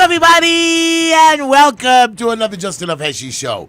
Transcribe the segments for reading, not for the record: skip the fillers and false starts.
everybody, and welcome to another Just Enough Heshy show.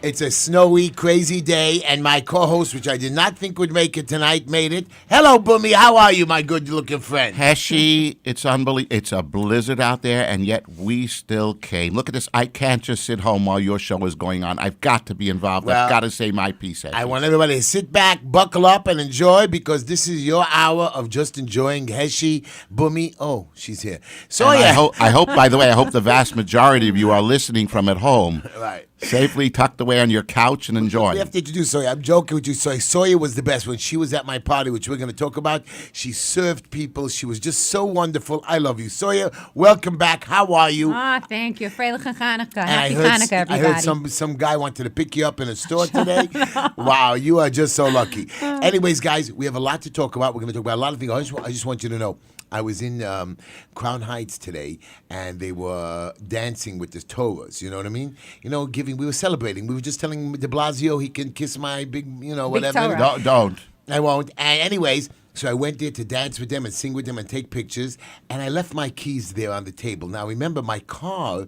It's a snowy, crazy day, and my co-host, which I did not think would make it tonight, made it. Hello, Boomy. How are you, my good-looking friend? Heshy, it's unbelievable. It's a blizzard out there, and yet we still came. Look at this. I can't just sit home while your show is going on. I've got to be involved. Well, I've got to say my piece, Heshy. I want everybody to sit back, buckle up, and enjoy, because this is your hour of just enjoying Heshy, Boomy. Oh, she's here. So And yeah. I hope, by the way, I hope the vast majority of you are listening from at home. Right. Safely tucked away on your couch and enjoying. We have to introduce Sawyer. I'm joking with you, Sawyer. Sawyer was the best. When she was at my party, which we're going to talk about, she served people. She was just so wonderful. I love you. Sawyer, welcome back. How are you? Thank you. Freiliche Hanukkah. And Happy Hanukkah, everybody. I heard some guy wanted to pick you up in a store today. Wow, you are just so lucky. Anyways, guys, we have a lot to talk about. We're going to talk about a lot of things. I just want you to know, I was in Crown Heights today, and they were dancing with the Torahs. You know what I mean? You know, we were celebrating. We were just telling de Blasio he can kiss my big, whatever. Torah. Don't. I won't. And anyways, so I went there to dance with them and sing with them and take pictures, and I left my keys there on the table. Now, remember, my car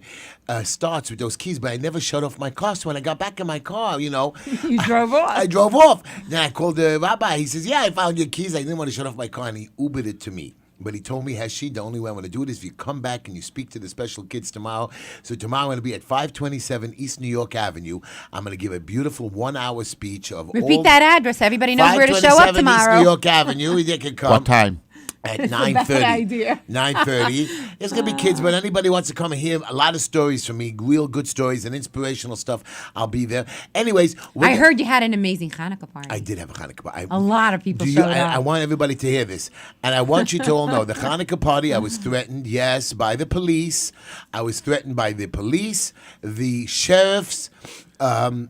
starts with those keys, but I never shut off my car. So when I got back in my car, You drove off. I drove off. Then I called the rabbi. He says, yeah, I found your keys. I didn't want to shut off my car, and he Ubered it to me. But he told me, Heshy, the only way I'm going to do it is if you come back and you speak to the special kids tomorrow. So tomorrow I'm going to be at 527 East New York Avenue. I'm going to give a beautiful 1-hour speech of Repeat that address. Everybody knows where to show up 527 tomorrow. East New York Avenue. They can come. What time? At It's a bad 9:30. idea. 9:30. There's going to be kids, but anybody wants to come and hear a lot of stories from me, real good stories and inspirational stuff, I'll be there. Anyways. I heard you had an amazing Hanukkah party. I did have a Hanukkah party. A lot of people showed up. I want everybody to hear this. And I want you to all know, the Hanukkah party, I was threatened, yes, by the police. I was threatened by the police, the sheriffs, the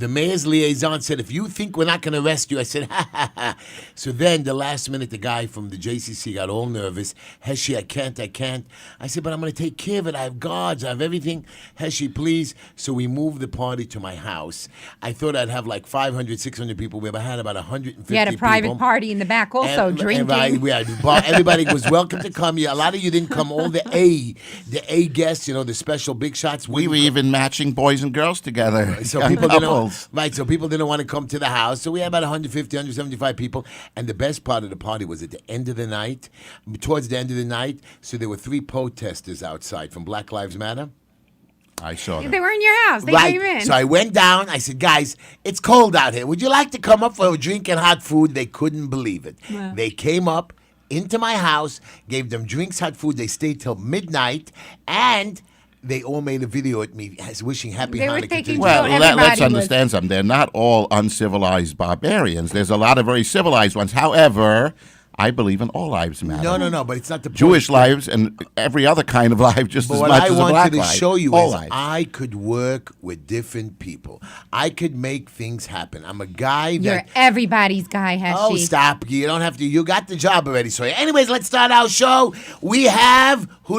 mayor's liaison said, if you think we're not going to arrest you, I said, ha, ha, ha. So then, the last minute, the guy from the JCC got all nervous. Heshy, I can't. I said, but I'm going to take care of it. I have guards. I have everything. Heshy, please. So we moved the party to my house. I thought I'd have like 500, 600 people. We had about 150 You had a private people. party in the back also, drinking. Everybody was welcome to come. A lot of you didn't come. All the A guests, the special big shots. We were even matching boys and girls together. So people didn't want to come to the house. So we had about 150, 175 people. And the best part of the party was at the end of the night, towards the end of the night. So there were 3 protesters outside from Black Lives Matter. I saw them. They were in your house. They came in. So I went down. I said, guys, it's cold out here. Would you like to come up for a drink and hot food? They couldn't believe it. Yeah. They came up into my house, gave them drinks, hot food. They stayed till midnight, and they all made a video at me wishing happy They were Hanukkah. taking to Well, everybody let's was- understand something. They're not all uncivilized barbarians. There's a lot of very civilized ones. However, I believe in all lives matter. No, but it's not the point. Jewish lives and every other kind of life just But as what much I as a wanted black to life. show you all is lives. I could work with different people. I could make things happen. I'm a guy that... You're everybody's guy, Heshy. Oh, stop. You don't have to. You got the job already. So anyways, let's start our show. Who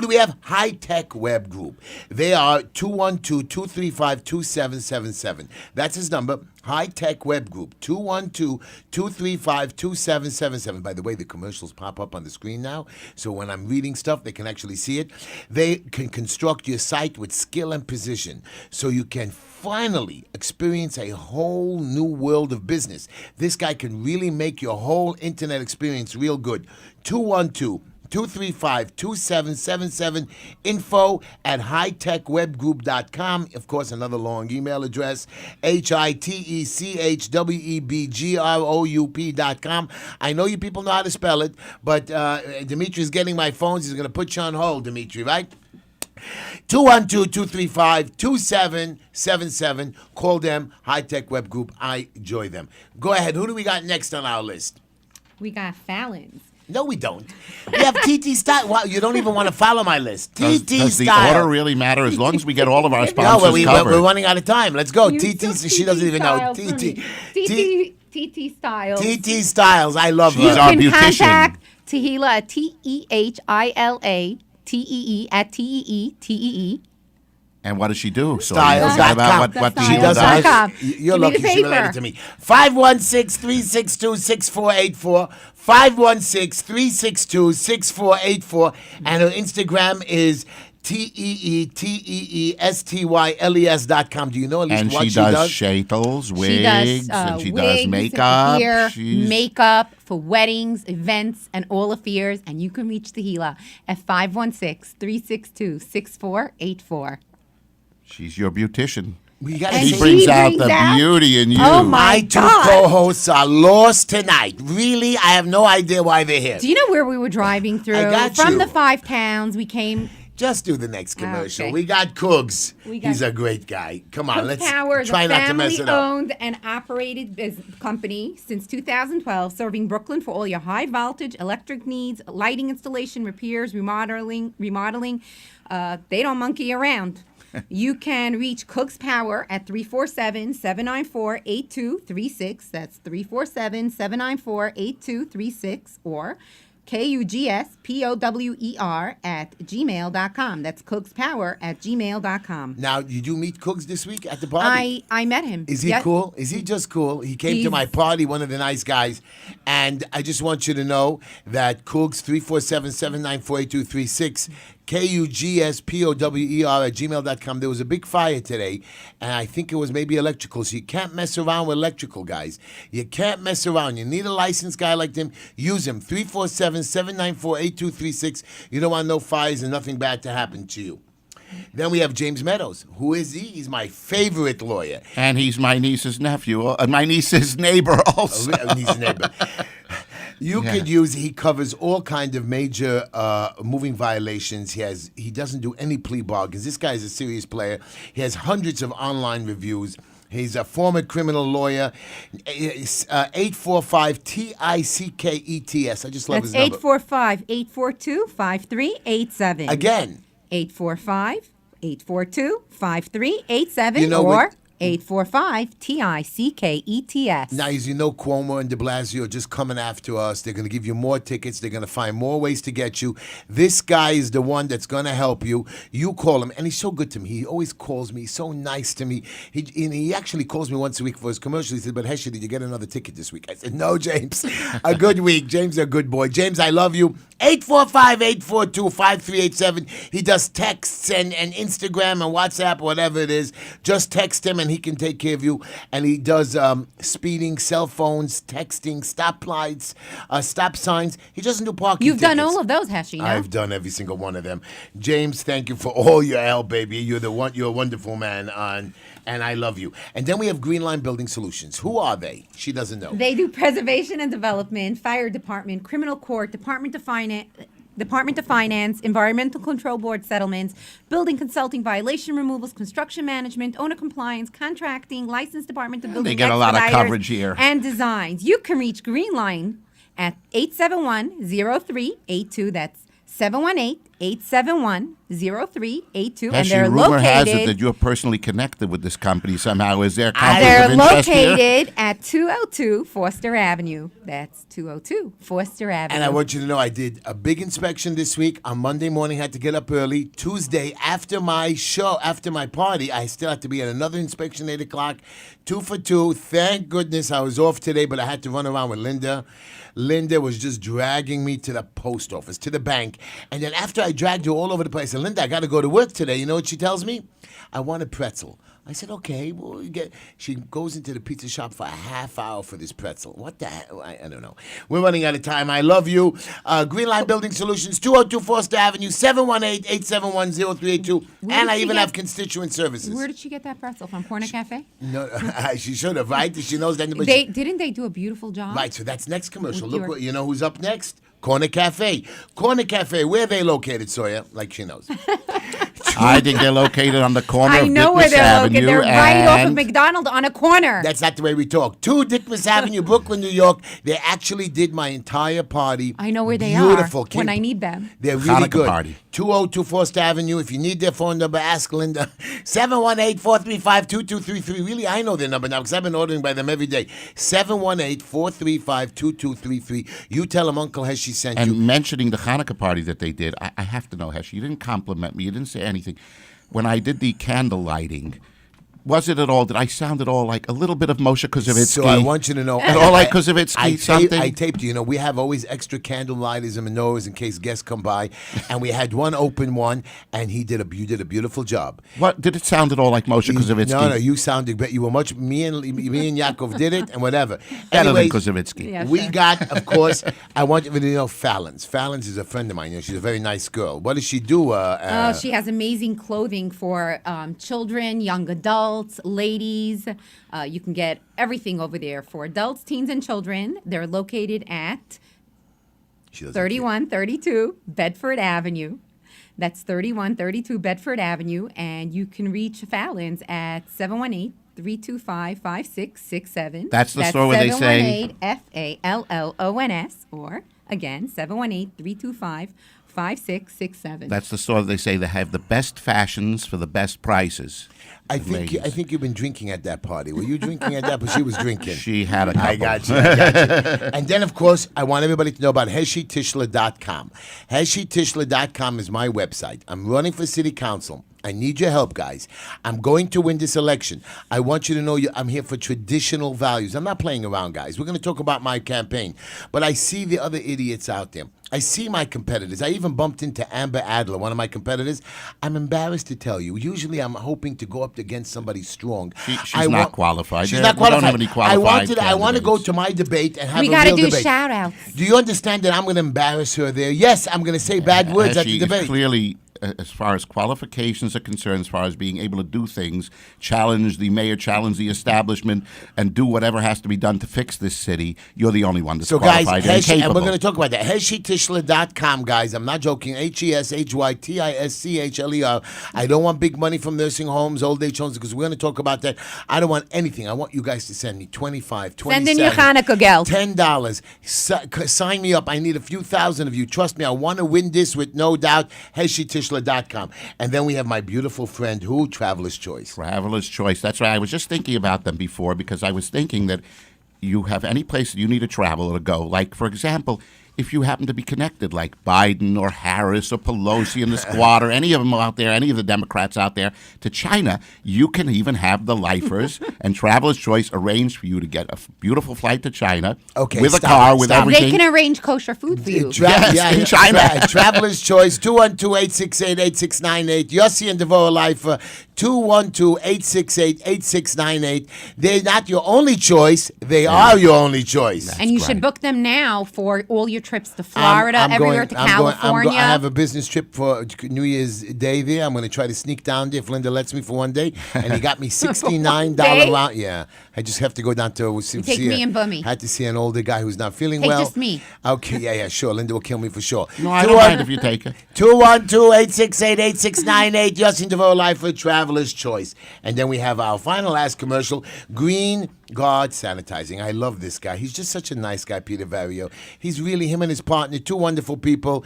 do we have? High Tech Web Group. They are 212-235-2777. That's his number. High Tech Web Group, 212-235-2777. By the way, the commercials pop up on the screen now, so when I'm reading stuff, they can actually see it. They can construct your site with skill and precision, so you can finally experience a whole new world of business. This guy can really make your whole internet experience real good. 212-235-2777, info@hightechwebgroup.com. Of course, another long email address, HITECHWEBGROUP.com. I know you people know how to spell it, but Dimitri's getting my phones. He's going to put you on hold, Dimitri, right? 212-235-2777. Call them, High Tech Web Group. I enjoy them. Go ahead. Who do we got next on our list? We got Fallon's. No, we don't. We have TT Style. Wow, you don't even want to follow my list. Does TT the Style. order really matter? As long as we get all of our No, sponsors covered. we're running out of time. Let's go. You TT, took she doesn't even know. Styles from TT. me. TT Styles. TT Styles. I love She's her. our You can beautician. contact Tehila at TEHILA TEEE at TEETEE And what does she do? So Styles.com. is that about what That's the She heel does. Styles.com. does? You're Give me lucky the she paper. related to me. 516-362-6484. 516-362-6484. And her Instagram is TEETEESTYLES.com. Do you know at least And what she does shackles, wigs, and she does wigs, makeup. hair, She's- makeup for weddings, events, and all affairs. And you can reach Tehila at 516-362-6484. She's your beautician. We gotta And She say- brings she out brings the out- beauty in you. Oh, my My two God. co-hosts are lost tonight. Really, I have no idea why they're here. Do you know where we were driving through? I got From you. the 5 towns, we came. Just do the next commercial. Okay. We got Coogs. We got- He's a great guy. Come on, Cook let's Power is try a not to mess it up. family-owned and operated company since 2012, serving Brooklyn for all your high-voltage electric needs, lighting installation, repairs, remodeling. They don't monkey around. You can reach Cooks Power at 347-794-8236. That's 347-794-8236 or KUGSPOWER at gmail.com. That's cookspower at gmail.com. Now, did you meet Coogs this week at the party? I met him. Is he Yes. cool? Is he just cool? He came to He's- my party, one of the nice guys. And I just want you to know that Coogs, 347-794-8236, KUGSPOWER at gmail.com. There was a big fire today, and I think it was maybe electrical. So you can't mess around with electrical guys. You can't mess around. You need a licensed guy like them. Use him. 347-794-8236. You don't want no fires and nothing bad to happen to you. Then we have James Meadows. Who is he? He's my favorite lawyer. And he's my niece's nephew, my niece's neighbor also. He's a neighbor. You Yeah. could use. He covers all kind of major moving violations. He doesn't do any plea bargains. This guy is a serious player. He has hundreds of online reviews. He's a former criminal lawyer. 845-TICKETS. I just love That's his number. 845-842-5387. Again, 845-842-5387 You know or what- 845-TICKETS. now, as you know, Cuomo and de Blasio are just coming after us. They're going to give you more tickets. They're going to find more ways to get you. This guy is the one that's going to help you. You call him, and he's so good to me. He always calls me. He's so nice to me. He actually calls me once a week for his commercial. He said, but Heshy, did you get another ticket this week? I said, no, James. A good week. James is a good boy. James, I love you. 845-842-5387. He does texts and Instagram and WhatsApp, whatever it is. Just text him and he can take care of you. And he does speeding, cell phones, texting, stop lights, stop signs. He doesn't do parking You've done tickets. all of those, Heshy, no? I've done every single one of them. James, thank you for all your help, baby. You're a wonderful man, and I love you. And then we have Green Line Building Solutions. Who are they? She doesn't know. They do preservation and development, fire department, criminal court, Department of Finance, Environmental Control Board settlements, building consulting, violation removals, construction management, owner compliance, contracting, licensed Department of Building get a lot of Expediters, coverage here. and designs. You can reach Green Line at 871-0382. That's 718-871-0382. And Actually, they're rumor has it located. that you're personally connected with this company somehow. Is there a They're conflict of interest here? located at 202 Foster Avenue. That's 202 Foster Avenue. And I want you to know I did a big inspection this week. On Monday morning, I had to get up early. Tuesday, after my show, after my party, I still had to be at another inspection, 8 o'clock. 2 for 2. Thank goodness I was off today, but I had to run around with Linda. Linda was just dragging me to the post office, to the bank. And then after I dragged her all over the place, I said, Linda, I got to go to work today. You know what she tells me? I want a pretzel. I said, okay. Well, she goes into the pizza shop for a half hour for this pretzel. What the hell? I don't know. We're running out of time. I love you. Green Line Building Solutions, 202 Foster Avenue, 718-871-0382. And I did she even get- have constituent services. Where did she get that pretzel from? Corner Cafe? No, she should have, right? She knows that. But Didn't they do a beautiful job? right, so that's next commercial. With Look, your- what you know who's up next? Corner Cafe. Corner Cafe, where are they located, Sawyer? Like she knows. I think they're located on the corner I of know where Dickmas they're Avenue. located. They're right off of and- McDonald on a corner. That's not the way we talk. 2 Dickmas Avenue, Brooklyn, New York. They actually did my entire party. I know where they Beautiful. are when I need them. They're really Hanukkah good. party. 202 Foster Avenue. If you need their phone number, ask Linda. 718-435-2233. Really, I know their number now because I've been ordering by them every day. 718-435-2233. You tell them Uncle Heshy sent you. And mentioning the Hanukkah party that they did, I have to know, Heshy, you didn't compliment me. You didn't say anything. when I did the candle lighting, was it at all? Did I sound at all like a little bit of Moshe Kozovitsky? So I want you to know. At all like Kozovitsky something? I taped you. You know, we have always extra candle lighters and menorahs in case guests come by. And we had one open one, and you did a beautiful job. What did it sound at all like Moshe Kozovitsky? No, you sounded great. You were much. Me and Yaakov did it, and whatever. Better Anyways, than Kozovitsky. Yeah, we sure. got, of course. I want you to know Fallon's. Fallon's is a friend of mine. You know, she's a very nice girl. What does she do? She has amazing clothing for children, young adults, ladies. You can get everything over there for adults, teens, and children. They're located at She doesn't 3132 Bedford Avenue. That's 3132 Bedford Avenue. And you can reach Fallon's at 718-325-5667. That's the store where they say- 718-FALLONS. Or, again, 718-325-5667. That's the store they say they have the best fashions for the best prices. I think you've been drinking at that party. Were you drinking at that? But she was drinking. She had a couple. I got you. And then, of course, I want everybody to know about HeshyTishler.com. HeshyTishler.com is my website. I'm running for city council. I need your help, guys. I'm going to win this election. I want you to know I'm here for traditional values. I'm not playing around, guys. We're going to talk about my campaign. But I see the other idiots out there. I see my competitors. I even bumped into Amber Adler, one of my competitors. I'm embarrassed to tell you. Usually I'm hoping to go up against somebody strong. She's not qualified. She's Yeah, not we don't qualified. have any qualified I want to go candidates. to my debate and have We a got to real do debate. shout-outs. Do you understand that I'm going to embarrass her there? Yes, I'm going to say bad words at the She debate. is clearly, as far as qualifications are concerned, as far as being able to do things, challenge the mayor, challenge the establishment, and do whatever has to be done to fix this city, you're the only one that's So, guys, qualified and and capable. we're going to talk about that. HeshyTishler.com, guys. I'm not joking. HeshyTishler. I don't want big money from nursing homes, old age homes, because we're going to talk about that. I don't want anything. I want you guys to send me $25, $27, Send in your Hanukkah geld. $10. Sign me up. I need a few thousand of you. Trust me, I want to win this with no doubt. HeshyTishler.com. And then we have my beautiful friend, who? Traveler's Choice. Traveler's Choice. That's right. I was just thinking about them before because I was thinking that you have any place that you need to travel or to go. Like, for example, if you happen to be connected, like Biden or Harris or Pelosi and the squad or any of them out there, any of the Democrats out there, to China, you can even have the lifers and Traveler's Choice arrange for you to get a beautiful flight to China with a stop car, it, with stop it. They everything. can arrange kosher food for you. in China. Traveler's Choice, 212-868-8698. Yossi and Devorah Lifer, 212-868-8698. They're not your only choice. They are your only choice. And you should book them now for all your trips to Florida, everywhere to California. I have a business trip for New Year's Day there. I'm going to try to sneak down there if Linda lets me for one day. And he got me $69 Day? round. Yeah. I just have to go down to see Take me and Bummy. I had to see an older guy who's not feeling Take well. just me. Okay, yeah, sure. Linda will kill me for sure. No, I don't mind if you take it. 212-868-8698. Justin DeVoe Life for Traveler's Choice. And then we have our final last commercial, Green Guard Sanitizing. I love this guy. He's just such a nice guy, Peter Vario. He's really, him and his partner, two wonderful people.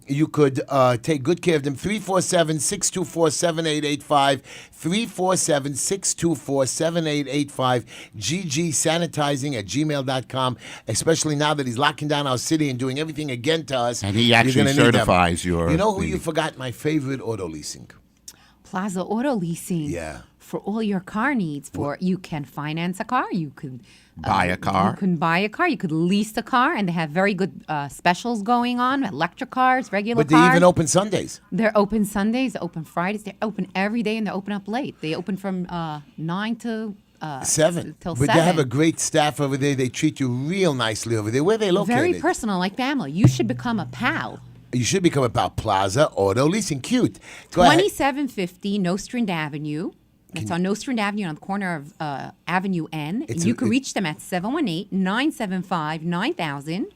You could take good care of them. 347-624-7885. 347-624-7885. ggsanitizing@gmail.com, especially now that he's locking down our city and doing everything again to us. And he You're actually gonna need them. certifies your... You know who you forgot? My favorite auto leasing. Plaza Auto Leasing. Yeah. For all your car needs. You can finance a car. You could Buy a car. You can buy a car. You could lease a car, and they have very good specials going on. Electric cars, regular But they cars. even open Sundays. They're open Sundays. They're open Fridays. They're open every day, and they're open up late. They open from 9 to 7. till But 7. they have a great staff over there. They treat you real nicely over there. Where are they located? Very personal, like family. You should become a pal. You should become about Plaza Auto Leasing. Cute. Go ahead. 2750 Nostrand Avenue. It's on Nostrand Avenue on the corner of Avenue N. It's You can reach them at 718-975-9000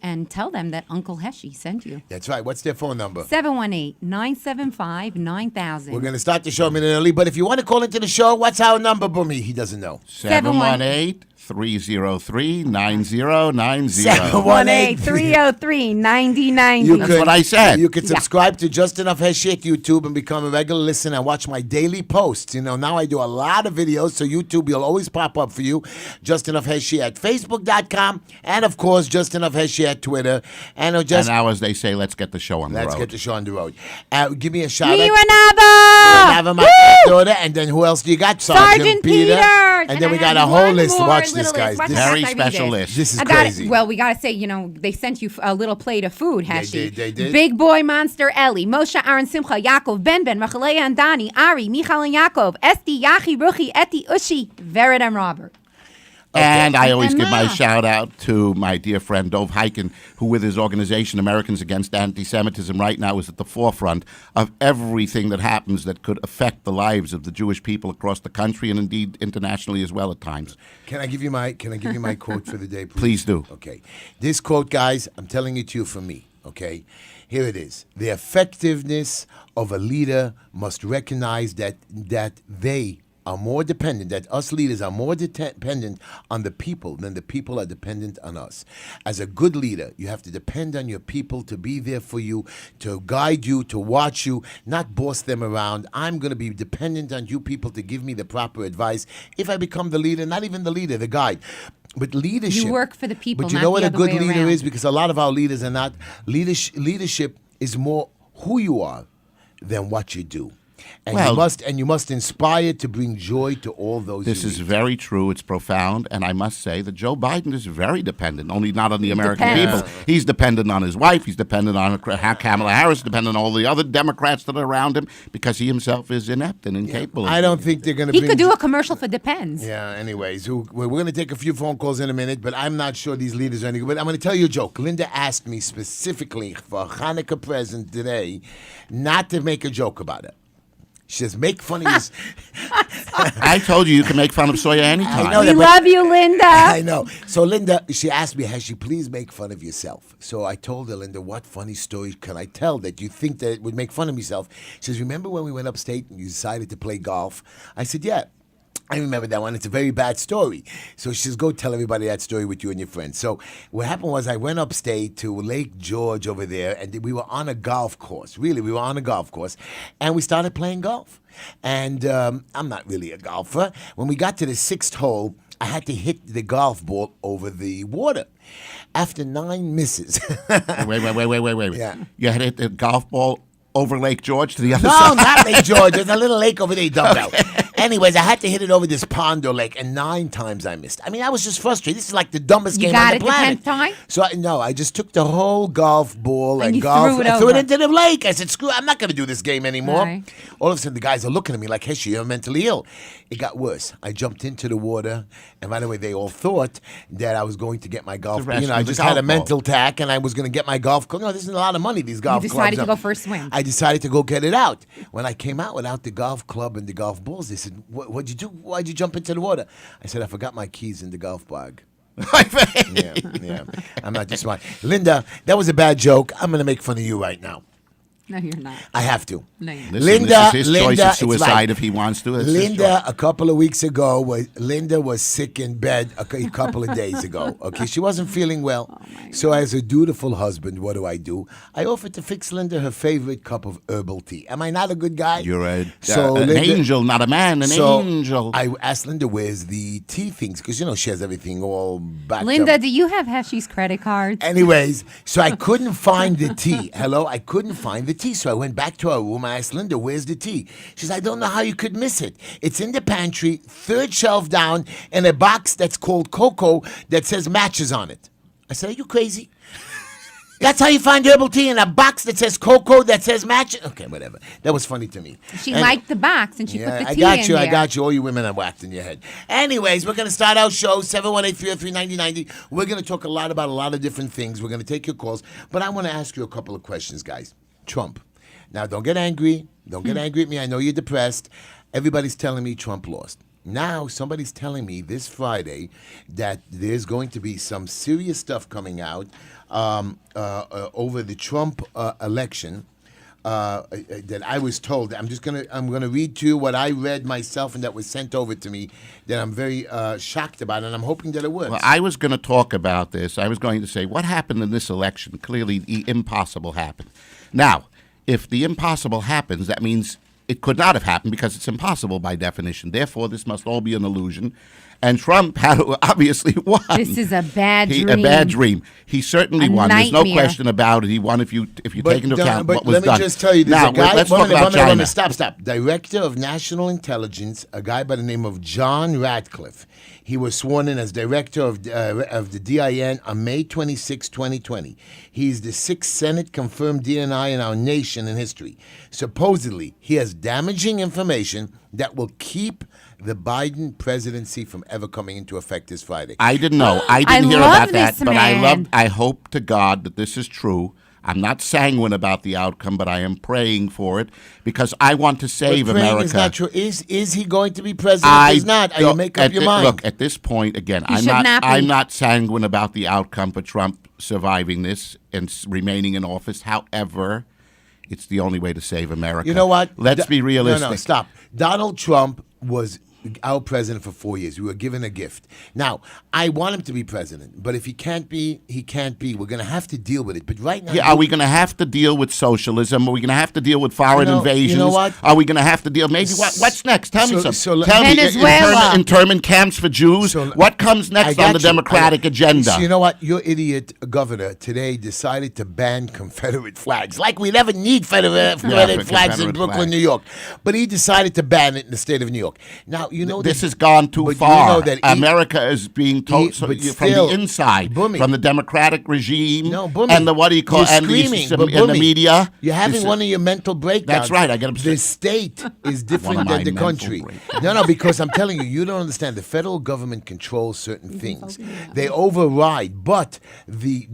and tell them that Uncle Heshy sent you. That's right. What's their phone number? 718-975-9000. We're going to start the show a minute early, but if you want to call into the show, what's our number, Boomy? He doesn't know. 718-303-9090. 718-303-9090. That's what I said. You can subscribe to Just Enough Heshy at YouTube and become a regular listener and watch my daily posts. You know, now I do a lot of videos, so YouTube will always pop up for you. Just Enough Heshy at Facebook.com, and of course, Just Enough Heshy at Twitter. And And now, as they say, let's get the show on the road. let's get the show on the road. Give me a shout out. Miranaba! Nava, my daughter, and then who else do you got? Sergeant Peter. And then we got a whole list. Watch this, guys. Watch This, this. Very I read special it. list. this is I got crazy. it. Well, we got to say, they sent you a little plate of food, Heshy. They did. Big Boy Monster Ellie, Moshe Aaron Simcha, Yaakov, Ben, Rachalea and Dani, Ari, Michal and Yaakov, Esti, Yachi, Ruchi, Eti, Ushi, Vered and Robert. And I always give my Emma. shout out to my dear friend Dov Heiken, who with his organization Americans Against Anti-Semitism right now is at the forefront of everything that happens that could affect the lives of the Jewish people across the country and indeed internationally as well at times. Can I give you my quote for the day, please? Please do. Okay. This quote, guys, I'm telling it to you from me, okay? Here it is. The effectiveness of a leader must recognize that they are more dependent, that us leaders are more dependent on the people than the people are dependent on us. As a good leader, you have to depend on your people to be there for you, to guide you, to watch you, not boss them around. I'm going to be dependent on you people to give me the proper advice. If I become the leader, not even the leader, the guide. But leadership. You work for the people, But you not know what the a other good way leader around. is? Because a lot of our leaders are not. Leadership is more who you are than what you do. And Well- you must inspire to bring joy to all those. This you is meet. very true. It's profound. And I must say that Joe Biden is very dependent, only not on the American depends. people. He's dependent on his wife. He's dependent on Kamala Harris, dependent on all the other Democrats that are around him because he himself is inept and incapable. I don't think they're going to. He could do a commercial for Depends. Yeah. Anyways, we're going to take a few phone calls in a minute, but I'm not sure these leaders are any good. But I'm going to tell you a joke. Linda asked me specifically for a Hanukkah present today, not to make a joke about it. She says, "Make fun of this." I told you can make fun of Soya anytime. I know We that, but- love you, Linda. I know. So Linda, she asked me, "Heshy, please make fun of yourself." So I told her, Linda, what funny story can I tell that you think that would make fun of myself? She says, "Remember when we went upstate and you decided to play golf?" I said, "Yeah. I remember that one. It's a very bad story." So she says, "Go tell everybody that story with you and your friends." So what happened was I went upstate to Lake George over there, and we were on a golf course. Really, we were on a golf course, and we started playing golf. And I'm not really a golfer. When we got to the sixth hole, I had to hit the golf ball over the water. After 9 misses. Wait. Yeah. You had to hit the golf ball over Lake George to the other No, side? not Lake George. There's a little lake over there you dumped out. Anyways, I had to hit it over this pond or lake, and 9 times I missed. I mean, I was just frustrated. This is like the dumbest You game got on it the the planet. 10th time? So I just took the whole golf ball And and you golf. threw it I threw it over. into the lake. I said, "Screw! I'm not going to do this game anymore." Right. All of a sudden, the guys are looking at me like, "Heshy, you're mentally ill." It got worse. I jumped into the water, and by the way, they all thought that I was going to get my golf. To rescue I the just golf had a ball. mental tack, and I was going to get my golf club. No, this is a lot of money. These golf clubs. decided to are- go for a swim. I decided to go get it out. When I came out without the golf club and the golf balls, they said, "What'd you do? Why'd you jump into the water?" I said, "I forgot my keys in the golf bag." Yeah. I'm not just smart. Linda, that was a bad joke. I'm going to make fun of you right now. No, you're not. I have to. No, you're not. Listen, Linda, this is his choice Linda, of it's suicide right. if he wants to. It's his Linda, choice. a couple of weeks ago, Linda was sick in bed a couple of days ago. Okay, she wasn't feeling well. So, as a dutiful husband, what do? I offered to fix Linda her favorite cup of herbal tea. Am I not a good guy? You're an Linda- angel, not a man, an angel. I asked Linda, "Where's the tea things?" Because she has everything all backed Linda, up. do you have Heshy's credit cards? Anyways, so I couldn't find the tea. Hello? I couldn't find the tea. So I went back to our room. I asked Linda, "Where's the tea?" She says, "I don't know how you could miss it. It's in the pantry, 3rd shelf down, in a box that's called Cocoa that says matches on it." I said, "Are you crazy? That's how you find herbal tea, in a box that says Cocoa that says matches?" Okay, whatever. That was funny to me. She And- liked the box and she put the tea I got in you. there. I got you. All you women are whacked in your head. Anyways, we're going to start our show, 718-303-9090. We're going to talk about a lot of different things. We're going to take your calls. But I want to ask you a couple of questions, guys. Trump. Now, don't get angry. Don't get angry at me. I know you're depressed. Everybody's telling me Trump lost. Now, somebody's telling me this Friday that there's going to be some serious stuff coming out over the Trump election. That I was told. I'm gonna read to you what I read myself and that was sent over to me that I'm very shocked about, and I'm hoping that it works. Well, I was going to talk about this. I was going to say what happened in this election. Clearly, the impossible happened. Now, if the impossible happens, that means it could not have happened because it's impossible by definition. Therefore, this must all be an illusion. And Trump had obviously won. This is a bad dream. A bad dream. He certainly A won. There's no nightmare. question about it. He won if you take into account but what was let me done. just tell you, there's now, a guy. let's talk about China. Stop. Director of National Intelligence, a guy by the name of John Ratcliffe. He was sworn in as director of the DIN on May 26, 2020. He's the sixth Senate confirmed DNI in our nation in history. Supposedly, he has damaging information that will keep the Biden presidency from ever coming into effect this Friday. I didn't know. I didn't hear love about that, this but man. I hope to God that this is true. I'm not sanguine about the outcome, but I am praying for it because I want to save But praying America. is not true. Is he going to be president? Is not. You make up your mind. Look, at this point, again, He should not be. I'm not sanguine about the outcome for Trump surviving this and remaining in office. However, it's the only way to save America. You know what? Let's be realistic. No, stop. Donald Trump was our president for 4 years. We were given a gift. Now, I want him to be president, but if he can't be, he can't be. We're going to have to deal with it. But right now, Yeah, are we going to have to deal with socialism? Are we going to have to deal with foreign invasions? You know what? Are we going to have to deal? Maybe what's next? Tell me something. Tell me Venezuela. internment camps for Jews. what comes next on the Democratic agenda? So you know what? Your idiot governor today decided to ban Confederate flags. Like we never need Confederate flags in Brooklyn, flags. New York. But he decided to ban it in the state of New York. Now, you know This that- has gone too but far. You know that America is being told but from still, the inside, Boomy. from the Democratic regime, No, Boomy, and the what do you call you're and screaming, the, but and the Boomy, media. You're having This- one of your mental breakdowns. That's right, I get upset. The state is different One of my than the mental country. breakdowns. No, because I'm telling you, you don't understand. The federal government controls certain things. They override, but the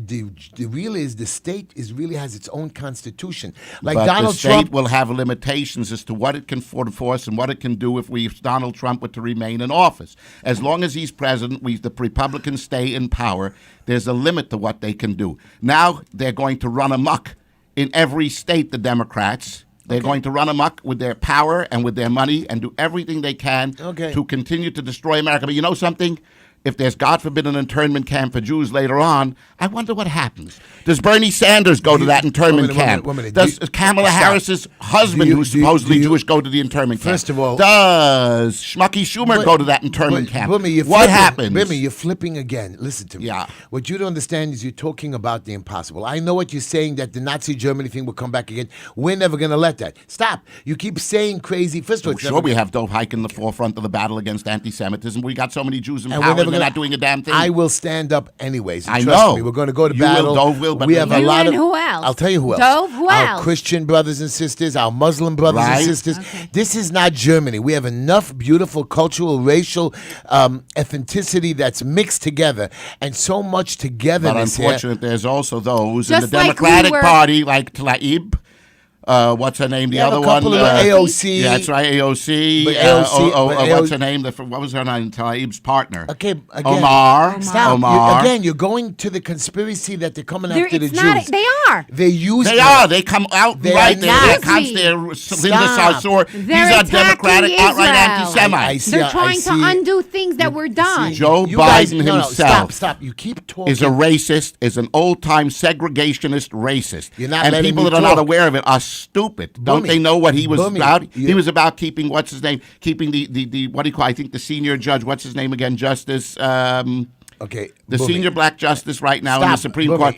real is the state really has its own constitution. Like but Donald the state Trump will have limitations as to what it can enforce and what it can do if Donald Trump were to remain in office. As long as he's president, the Republicans stay in power. There's a limit to what they can do. Now they're going to run amok in every state, the Democrats. They're going to run amok with their power and with their money and do everything they can to continue to destroy America. But you know something? If there's, God forbid, an internment camp for Jews later on, I wonder what happens. Does Bernie Sanders go to that internment camp? Does Kamala Harris's husband, who's supposedly Jewish, go to the internment camp? First of all, does Schmucky Schumer go to that internment camp? What happens? Bimmy, you're flipping again. Listen to me. Yeah. What you don't understand is you're talking about the impossible. I know what you're saying, that the Nazi Germany thing will come back again. We're never going to let that. Stop. You keep saying crazy. First of all, Sure, we have Dov Hike in the forefront of the battle against anti-Semitism. We got so many Jews in And power, we're never and they're not doing a damn thing. I will stand up anyways. I Trust know. me, we're going to go to You battle. will, Dov will, but we have a You lot and of. who else? I'll tell you who else. Dov, who our else? Christian brothers and sisters, our Muslim brothers Right. and sisters. This is not Germany. We have enough beautiful cultural, racial ethnicity that's mixed together, and so much But togetherness here. unfortunately, there's also those in the Just like we Democratic were- Party, like Tlaib. What's her name? The You have other a couple one. of AOC. Yeah, that's right, AOC. But AOC but what's AOC her name? What was her name? Tlaib's partner. Okay, again, Omar. Stop. Omar. Again, you're going to the conspiracy that they're coming They're- after the it's not- Jews. they are. They use. They are. They come out They right are there. Nazis. Linda Stop. Sarsour. They're These are attacking Democratic outright Israel. anti-Semites. I see- They're trying to see- undo things that were done. Joe You guys- Biden no, himself Stop. You keep talking. is a racist, is an old-time segregationist racist. You're not and letting people me that are not talk. aware of it are stupid. Don't Boomy. they know what he was Boomy. about? You- He was about keeping, what's his name? Keeping the what do you call, I think the senior judge, what's his name again? Justice, Okay. the Boomy. senior black justice right now in the Stop, Supreme Boomy. Court.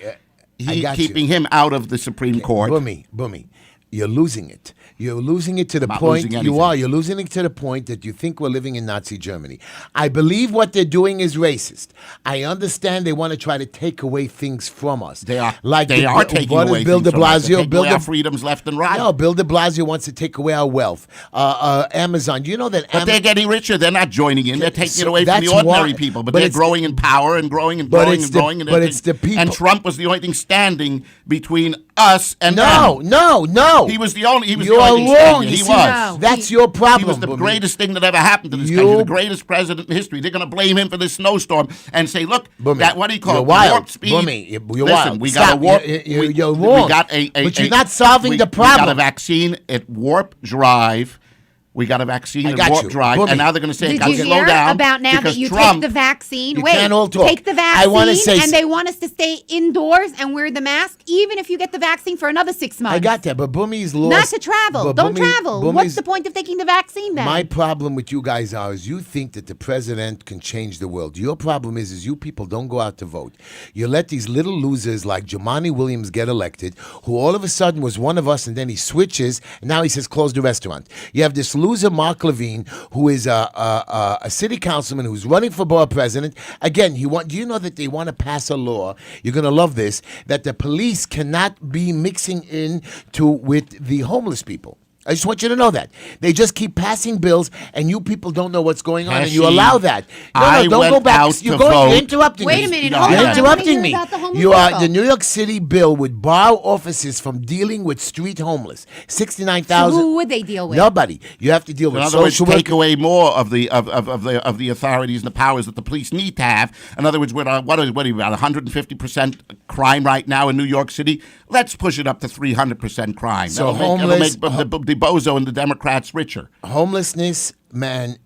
I got Keeping you. him out of the Supreme Court. Boomy, you're losing it. You're losing it to the Not point losing you anything. are. You're losing it to the point that you think we're living in Nazi Germany. I believe what they're doing is racist. I understand they want to try to take away things from us. They are. Like They are taking what away is Bill things de from us. They're Blasio? taking away our freedoms left and right. No, Bill de Blasio wants to take away our wealth. Amazon. You know that. But they're getting richer. They're not joining in. They're taking So it away from the that's ordinary why- people. But but they're it's growing in power and growing and but growing it's and the- growing. but it's the people- And Trump was the only thing standing between us and No. them. He was the only. He was You the are only thing wrong. standing. You He see, was. That's your problem. He was the Boomy. greatest thing that ever happened to this You- country, the greatest president in history. They're going to blame him for this snowstorm and say, "Look, Boomy, that what do you call you're it? wild. Warp speed." Boomy, you're Listen, wild. we got a Stop. warp. You're we wrong. got But you're not solving the We got problem. a vaccine at warp drive. We got a vaccine I and got warp you. drive, Boomy. and now they're going to say it Did got you to slow hear down about now that because you Trump, take the vaccine? You Wait, can't all talk. take the I wanna vaccine, say and they want us to stay indoors and wear the mask, even if you get the vaccine for another 6 months. I got that, but Boomy's lost. Not to travel. but Don't Boomy- travel. Boomy's- What's the point of taking the vaccine then? My problem with you guys is you think that the president can change the world. Your problem is you people don't go out to vote. You let these little losers like Jumaane Williams get elected, who all of a sudden was one of us, and then he switches, and now he says close the restaurant. You have this loser Mark Levine, who is a city councilman who's running for borough president. Again, do you know that they want to pass a law? You're going to love this, that the police cannot be mixing in with the homeless people. I just want you to know that. They just keep passing bills, and you people don't know what's going on, and you Heshy, allow that. I Don't went go back. out You're to vote. You're interrupting Wait me. a minute, No, hold you're on. You're I wanna interrupting hear me. about the homeless You are people. the New York City bill would bar offices from dealing with street homeless. 69,000. So who would they deal with? Nobody. You have to deal in with other words, social take workers. away more of the authorities and the powers that the police need to have. In other words, what are you about 150% crime right now in New York City? Let's push it up to 300% crime. So That'll homeless- make the bozo and the Democrats richer. Homelessness, man,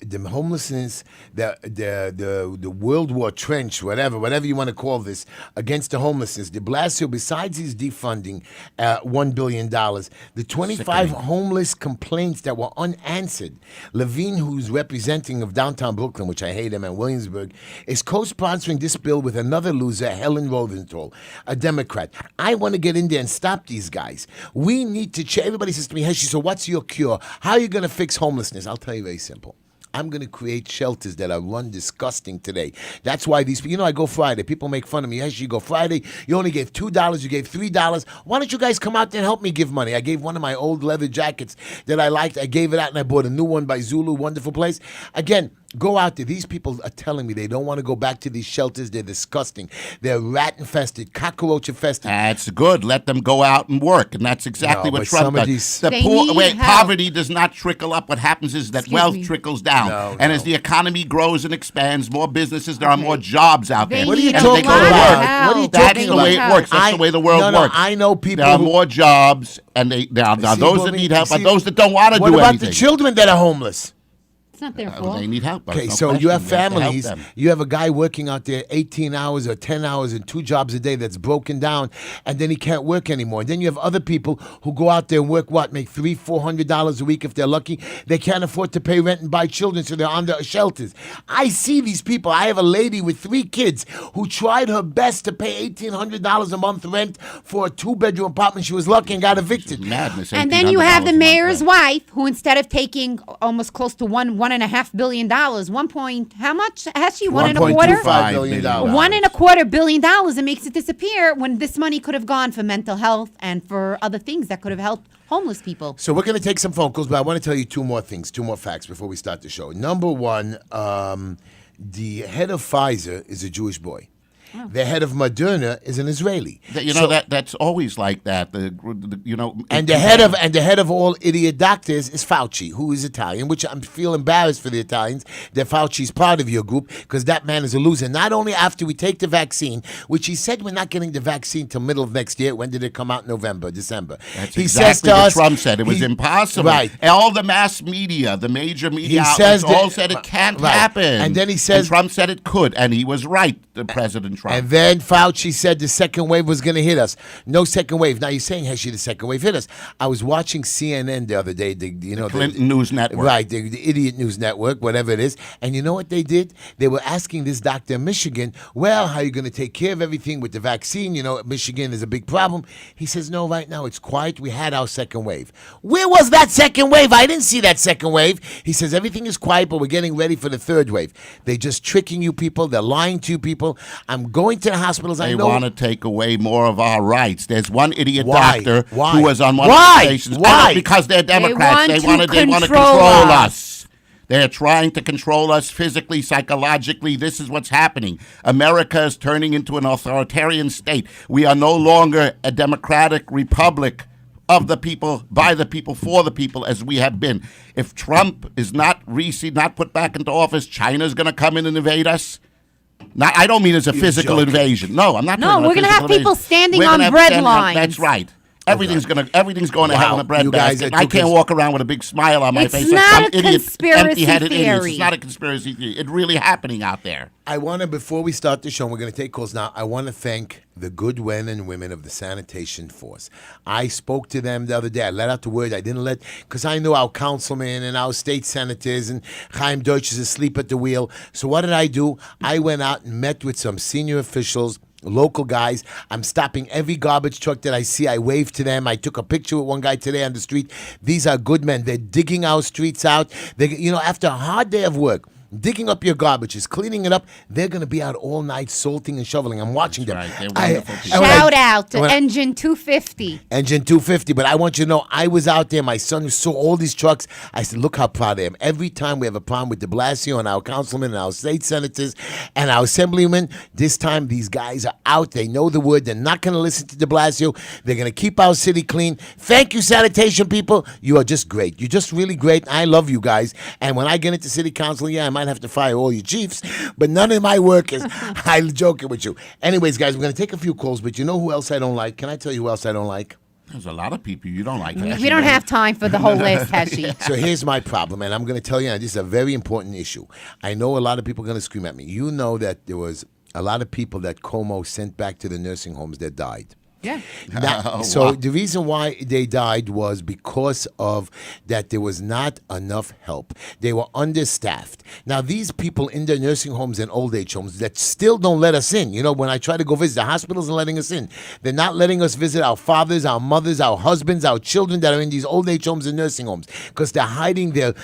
the homelessness, the World War trench, whatever you want to call this, against the homelessness. De Blasio, besides his defunding $1 billion, the 25 homeless complaints that were unanswered. Levine, who's representing of downtown Brooklyn, which I hate him, and Williamsburg, is co-sponsoring this bill with another loser, Helen Rosenthal, a Democrat. I want to get in there and stop these guys. We need to change. Everybody says to me, Heshy, so what's your cure? How are you going to fix homelessness? I'll tell you very simple. I'm going to create shelters that are run disgusting today. That's why these people, I go Friday. People make fun of me. Yes, you go Friday. You only gave $2. You gave $3. Why don't you guys come out there and help me give money? I gave one of my old leather jackets that I liked. I gave it out and I bought a new one by Zulu. Wonderful place. Again, go out there. These people are telling me they don't want to go back to these shelters. They're disgusting. They're rat infested, cockroach infested. That's good. Let them go out and work, and that's exactly No, what but Trump some of does. these- The They need help. poverty does not trickle up. What happens is that Excuse wealth me. trickles down, No, and no. as the economy grows and expands, more businesses, there are Okay. more jobs out They there. What are you need and a they talking go to lot about? of work. help. What are you That's talking the about? way it works. That's the way the world no, works. I know people There are who- more jobs, and there are See, those Bobby, that need help, see, and those that don't want to What do about anything. the children that are homeless? It's not their fault. They need help. Okay, There's no so question. you have We to help families. them. You have a guy working out there 18 hours or 10 hours and 2 jobs a day that's broken down, and then he can't work anymore. And then you have other people who go out there and work make $300-400 a week if they're lucky. They can't afford to pay rent and buy children, so they're under shelters. I see these people. I have a lady with 3 kids who tried her best to pay $1,800 a month rent for a 2-bedroom apartment. She was lucky and got evicted. Madness. And then you have the $1,800 a month mayor's rent. wife, who instead of taking almost close to $1.5 billion, how much has she? One and a quarter. $1.25 billion. $1.25 billion, and makes it disappear when this money could have gone for mental health and for other things that could have helped homeless people. So we're going to take some phone calls, but I want to tell you 2 more things, 2 more facts before we start the show. Number one, the head of Pfizer is a Jewish boy. The head of Moderna is an Israeli. That's always like that. And the head of all idiot doctors is Fauci, who is Italian, which I feel embarrassed for the Italians that Fauci's part of your group, because that man is a loser. Not only after we take the vaccine, which he said we're not getting the vaccine till middle of next year. When did it come out? November, December. That's He exactly says to what us, Trump said. It was impossible. Right. All the mass media, the major media He says outlets all that- said it can't right. happen. And then he says- Trump said it could, and he was right, the President Trump. And then Fauci said the second wave was going to hit us. No second wave. Now you're saying, Heshy, the second wave hit us. I was watching CNN the other day. The Clinton News Network. Right, the idiot news network, whatever it is. And you know what they did? They were asking this doctor in Michigan, well, how are you going to take care of everything with the vaccine? Michigan is a big problem. He says, no, right now it's quiet. We had our second wave. Where was that second wave? I didn't see that second wave. He says, everything is quiet, but we're getting ready for the third wave. They're just tricking you people. They're lying to you people. I'm going to the hospitals. They I know. want to take away more of our rights. There's one idiot Why? doctor Why? who was on one Why? of the stations. Why? Because they're Democrats. They want to control us. They're trying to control us physically, psychologically. This is what's happening. America is turning into an authoritarian state. We are no longer a democratic republic of the people, by the people, for the people, as we have been. If Trump is not put back into office, China's going to come in and invade us. I don't mean as a physical joking. invasion. No, I'm not. No, talking about we're gonna have physical people invasion. standing We're on gonna have bread standing lines. That's right. Everything's going to hell in a You guys breadbasket. are I too can't walk around with a big smile on my It's face not like some a idiot, conspiracy empty-headed idiot. theory. It's not a conspiracy theory. It's really happening out there. I want to, before we start the show, and we're going to take calls now, I want to thank the good men and women of the sanitation force. I spoke to them the other day. I let out the word. I didn't because I know our councilmen and our state senators and Chaim Deutsch is asleep at the wheel. So what did I do? I went out and met with some senior officials, local guys. I'm stopping every garbage truck that I see. I wave to them. I took a picture with one guy today on the street. These are good men. They're digging our streets out. After a hard day of work, digging up your garbages, cleaning it up, they're going to be out all night salting and shoveling. I'm watching them. Right. They're wonderful people. Shout out to Engine 250. Engine 250. But I want you to know, I was out there. My son saw all these trucks. I said, look how proud I am. Every time we have a problem with de Blasio and our councilmen and our state senators and our assemblymen, this time these guys are out. They know the word. They're not going to listen to de Blasio. They're going to keep our city clean. Thank you, sanitation people. You are just great. You're just really great. I love you guys. And when I get into city council, I might have to fire all your chiefs, but none of my workers. I'm joking with you. Anyways, guys, we're going to take a few calls, but you know who else I don't like? Can I tell you who else I don't like? There's a lot of people you don't like. We don't have time for the whole list, Heshy. So here's my problem, and I'm going to tell you, and this is a very important issue. I know a lot of people are going to scream at me. You know that there was a lot of people that Como sent back to the nursing homes that died. Yeah. So the reason why they died was because of that there was not enough help. They were understaffed. Now, these people in the nursing homes and old age homes that still don't let us in. When I try to go visit, the hospitals are letting us in. They're not letting us visit our fathers, our mothers, our husbands, our children that are in these old age homes and nursing homes because they're hiding their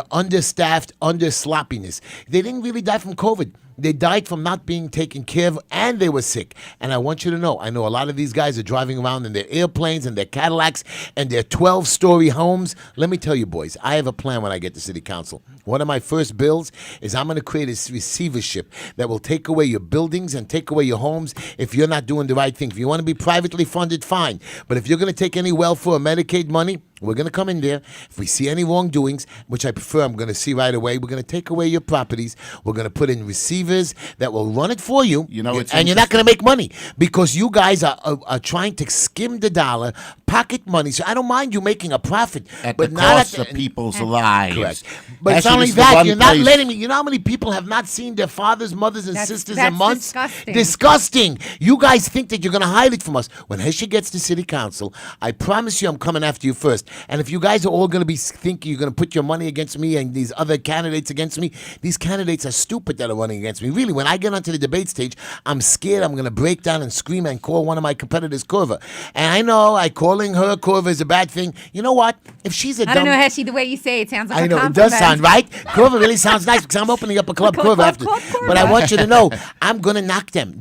understaffed, under sloppiness. They didn't really die from COVID. They died from not being taken care of, and they were sick. And I want you to know, I know a lot of these guys are driving around in their airplanes and their Cadillacs and their 12-story homes. Let me tell you, boys, I have a plan when I get to city council. One of my first bills is I'm going to create a receivership that will take away your buildings and take away your homes if you're not doing the right thing. If you want to be privately funded, fine. But if you're going to take any welfare or Medicaid money, we're going to come in there. If we see any wrongdoings, which I prefer, I'm going to see right away, we're going to take away your properties. We're going to put in receivers that will run it for you. And you're not going to make money because you guys are trying to skim the dollar, pocket money. So I don't mind you making a profit. But not at the cost of people's lives. Correct. But it's not only that. You're not letting me. You know how many people have not seen their fathers, mothers, and sisters in months? Disgusting. You guys think that you're going to hide it from us. When Heshy gets to city council, I promise you I'm coming after you first. And if you guys are all going to be thinking you're going to put your money against me and these other candidates against me, these candidates are stupid that are running against me. Really, when I get onto the debate stage, I'm scared I'm going to break down and scream and call one of my competitors Corva. And I know calling her Corva is a bad thing. You know what? If she's a I don't know, Heshy, the way you say it sounds like I know, a it does compliment. sound right. Corva really sounds nice because I'm opening up a club Corva after. But I want you to know, I'm going to knock them.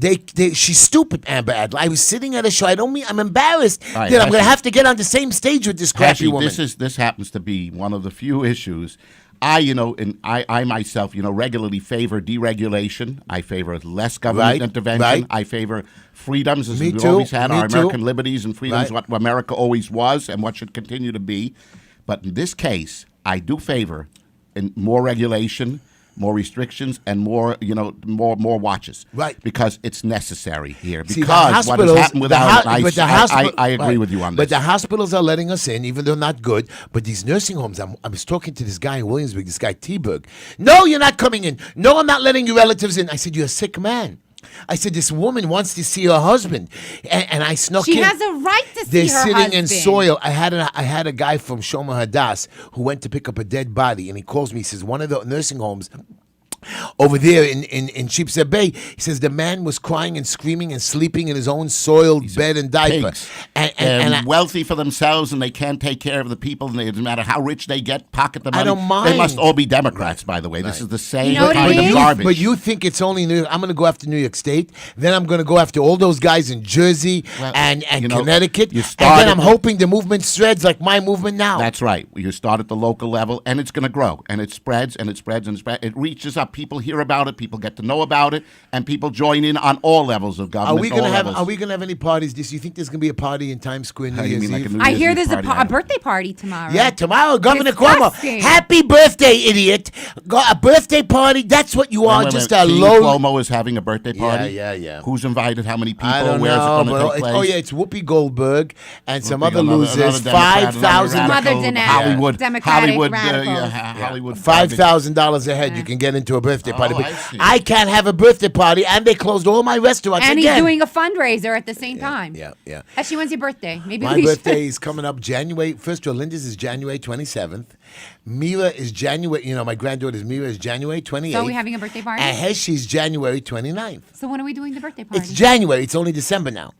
She's stupid, Amber Adler. I was sitting at a show. I'm embarrassed that I'm going to have to get on the same stage with this crappy woman. This happens to be one of the few issues. I myself, regularly favor deregulation. I favor less government intervention. Right. I favor freedoms as we've too. always had, Me our too. American liberties and freedoms, Right. what America always was and what should continue to be. But in this case, I do favor more regulation, more restrictions, and more watches. Right. Because it's necessary here. See, Because what has happened without it, I agree with you on this. But the hospitals are letting us in, even though not good. But these nursing homes, I was talking to this guy in Williamsburg, this guy T-Berg. No, you're not coming in. No, I'm not letting your relatives in. I said, you're a sick man. I said, this woman wants to see her husband. And I snuck in. She has a right to see They're her sitting husband. in soil. I had a guy from Shomer Hadass who went to pick up a dead body. And he calls me. He says, one of the nursing homes over there in Sheepshead Bay, he says the man was crying and screaming and sleeping in his own soiled bed and diaper. Pigs. And wealthy for themselves, and they can't take care of the people. And it doesn't matter how rich they get, pocket the money. I don't mind. They must all be Democrats, by the way. This is the same know what kind it of is? garbage. But you think it's only New York. I'm going to go after New York State. Then I'm going to go after all those guys in Jersey and Connecticut. And then I'm hoping the movement spreads like my movement now. That's right. You start at the local level, and it's going to grow. And it spreads, and it spreads, and it spreads. It reaches up. out. People hear about it. People get to know about it, and people join in on all levels of government. Are we gonna have any parties? You think there's gonna be a party in Times Square New How, you Year's mean like Eve? a New I Year's hear Eve there's party? a birthday party tomorrow. Yeah, tomorrow, Governor Disgusting. Cuomo. Happy birthday, idiot! A birthday party? That's what you are. Wait, Just wait, a King low. Cuomo is having a birthday party. Yeah. Who's invited? How many people? I don't Where's know, it going to take place? oh yeah, it's Whoopi Goldberg and some Whoopi, other another losers. Democrat, $5,000. Some other radical, Democratic Hollywood, radicals. Hollywood. $5,000 a head. You can get into a birthday party. Oh, But I see. I can't have a birthday party, and they closed all my restaurants And again. he's doing a fundraiser at the same time. Yeah. Heshy, when's your birthday? Maybe My we should- birthday is coming up January. First of all, Linda's is January 27th. Mira is January. My granddaughter's Mira is January 28th. So are we having a birthday party? And Heshy's January 29th. So when are we doing the birthday party? It's January. It's only December now.